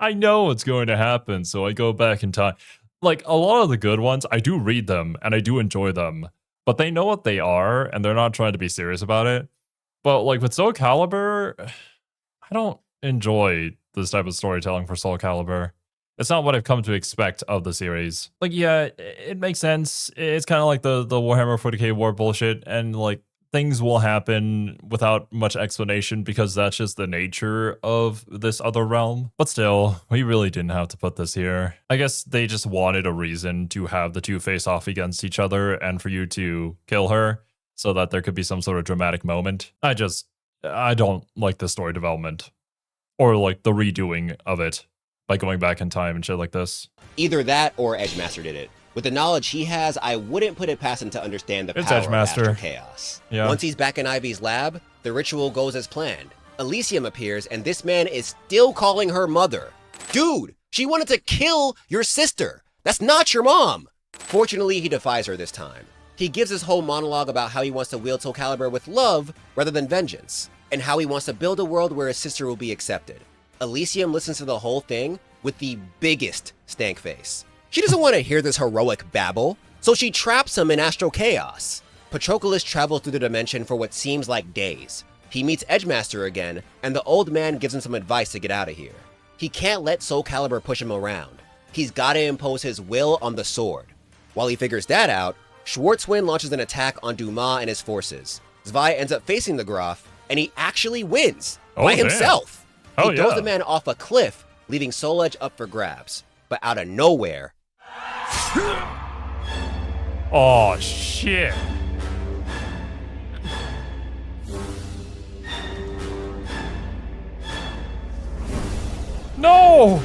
S1: I know it's going to happen, so I go back in time. Like, a lot of the good ones, I do read them, and I do enjoy them. But they know what they are, and they're not trying to be serious about it. But, like, with Soulcalibur, I don't enjoy this type of storytelling for Soulcalibur. It's not what I've come to expect of the series. Like, yeah, it makes sense. It's kind of like the Warhammer 40k war bullshit, and, like, things will happen without much explanation because that's just the nature of this other realm. But still, we really didn't have to put this here. I guess they just wanted a reason to have the two face off against each other and for you to kill her so that there could be some sort of dramatic moment. I don't like the story development or like the redoing of it by going back in time and shit like this.
S2: Either that or Edgemaster did it. With the knowledge he has, I wouldn't put it past him to understand the power of Astral Chaos.
S1: Yeah.
S2: Once he's back in Ivy's lab, the ritual goes as planned. Elysium appears, and this man is still calling her mother. Dude, she wanted to kill your sister. That's not your mom. Fortunately, he defies her this time. He gives his whole monologue about how he wants to wield Soulcalibur with love rather than vengeance, and how he wants to build a world where his sister will be accepted. Elysium listens to the whole thing with the biggest stank face. She doesn't want to hear this heroic babble, so she traps him in Astral Chaos. Patroclus travels through the dimension for what seems like days. He meets Edgemaster again, and the old man gives him some advice to get out of here. He can't let Soulcalibur push him around. He's got to impose his will on the sword. While he figures that out, Schwarzwind launches an attack on Dumas and his forces. Zwei ends up facing the Graf, and he actually wins by himself. He throws the man off a cliff, leaving Soul Edge up for grabs. But out of nowhere...
S1: Oh, shit. No!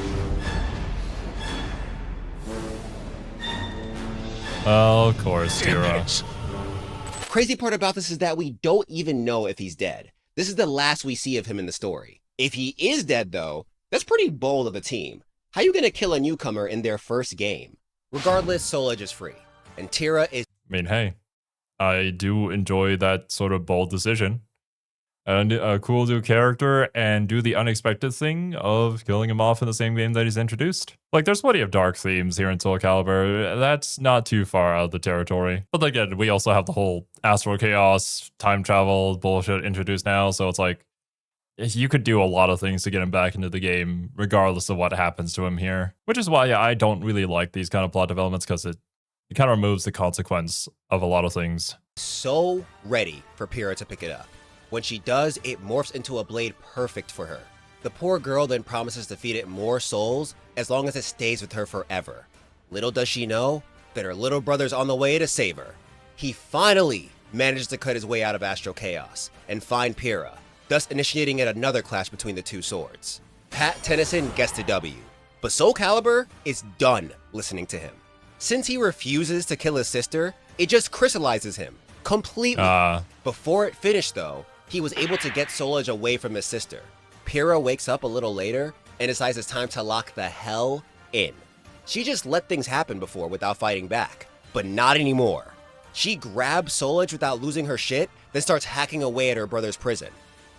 S1: Oh, of course, Tira.
S2: crazy part about this is that we don't even know if he's dead. This is the last we see of him in the story. If he is dead though, that's pretty bold of the team. How you gonna kill a newcomer in their first game? Regardless, Soul Edge is free, and Tira is—
S1: I mean, hey, I do enjoy that sort of bold decision. And a cool new character and do the unexpected thing of killing him off in the same game that he's introduced. Like, there's plenty of dark themes here in Soulcalibur. That's not too far out of the territory. But again, we also have the whole astral chaos, time travel bullshit introduced now. So it's like, you could do a lot of things to get him back into the game, regardless of what happens to him here. Which is why I don't really like these kind of plot developments, because it kind of removes the consequence of a lot of things.
S2: so ready for Pyrrha to pick it up. When she does, it morphs into a blade perfect for her. The poor girl then promises to feed it more souls as long as it stays with her forever. Little does she know that her little brother's on the way to save her. He finally manages to cut his way out of Astral Chaos and find Pyrrha, thus initiating yet another clash between the two swords. Pat Tennyson gets the W, but Soulcalibur is done listening to him. Since he refuses to kill his sister, it just crystallizes him completely. Before it finished though, he was able to get Soul Edge away from his sister. Pyrrha wakes up a little later and decides it's time to lock the hell in. She just let things happen before without fighting back, but not anymore. She grabs Soul Edge without losing her shit, then starts hacking away at her brother's prison.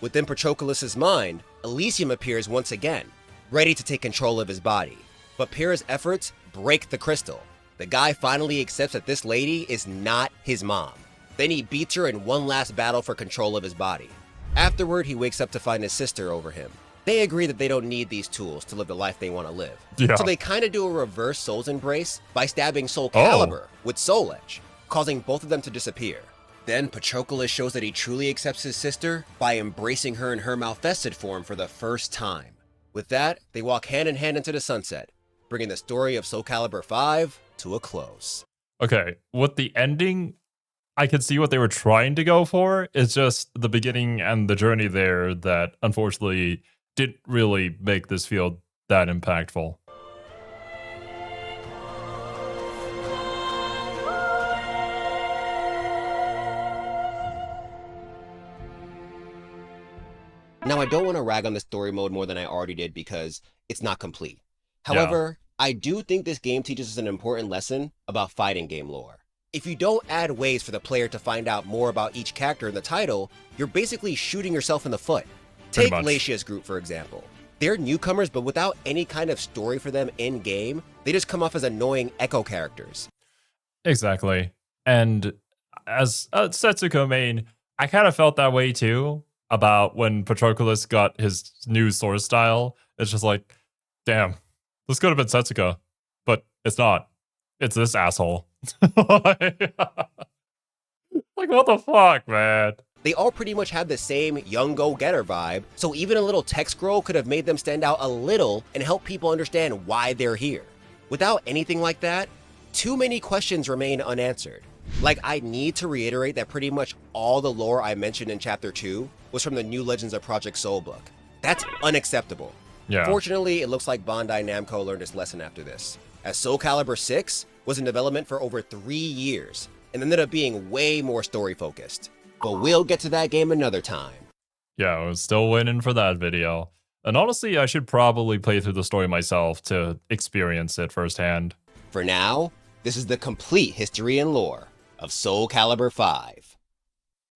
S2: Within Patroclus' mind, Elysium appears once again, ready to take control of his body. But Pyrrha's efforts break the crystal. The guy finally accepts that this lady is not his mom. Then he beats her in one last battle for control of his body. Afterward, he wakes up to find his sister over him. They agree that they don't need these tools to live the life they want to live.
S1: Yeah.
S2: So they kind of do a reverse Soul's Embrace by stabbing Soulcalibur with Soul Edge, causing both of them to disappear. Then Patroclus shows that he truly accepts his sister by embracing her in her Malfested form for the first time. With that, they walk hand in hand into the sunset, bringing the story of Soulcalibur 5 to a close.
S1: Okay, with the ending, I could see what they were trying to go for. It's just the beginning and the journey there that unfortunately didn't really make this feel that impactful.
S2: Now, I don't want to rag on the story mode more than I already did because it's not complete. However, I do think this game teaches us an important lesson about fighting game lore. If you don't add ways for the player to find out more about each character in the title, you're basically shooting yourself in the foot. Take Lacia's group, for example. They're newcomers, but without any kind of story for them in-game, they just come off as annoying echo characters.
S1: Exactly. And as a Setsuko main, I kind of felt that way too about when Patroclus got his new sword style. It's just like, damn, this could have been Setsuko, but it's not. It's this asshole. Like, what the fuck, man?
S2: They all pretty much have the same young go-getter vibe, so even a little text scroll could have made them stand out a little and help people understand why they're here. Without anything like that, too many questions remain unanswered. Like, I need to reiterate that pretty much all the lore I mentioned in Chapter 2 was from the New Legends of Project Soul book. That's unacceptable.
S1: Yeah.
S2: Fortunately, it looks like Bandai Namco learned its lesson after this, as Soulcalibur 6 was in development for over 3 years and ended up being way more story-focused. But we'll get to that game another time.
S1: Yeah, I was still waiting for that video. And honestly, I should probably play through the story myself to experience it firsthand.
S2: For now, this is the complete history and lore of Soulcalibur 5.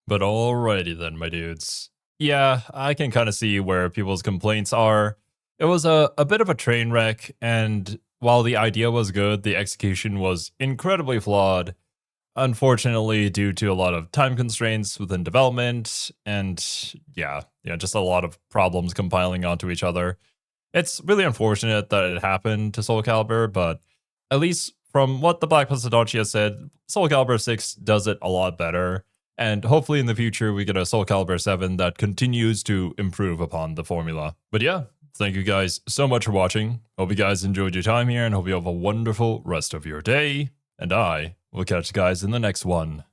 S1: But alrighty then, my dudes. Yeah, I can kind of see where people's complaints are. It was a bit of a train wreck, and while the idea was good, the execution was incredibly flawed. Unfortunately, due to a lot of time constraints within development, and just a lot of problems compiling onto each other. It's really unfortunate that it happened to Soulcalibur, but at least from what the Black Plus Adachi has said, Soulcalibur 6 does it a lot better, and hopefully in the future we get a Soulcalibur 7 that continues to improve upon the formula. But yeah, thank you guys so much for watching. Hope you guys enjoyed your time here, and hope you have a wonderful rest of your day, and I will catch you guys in the next one.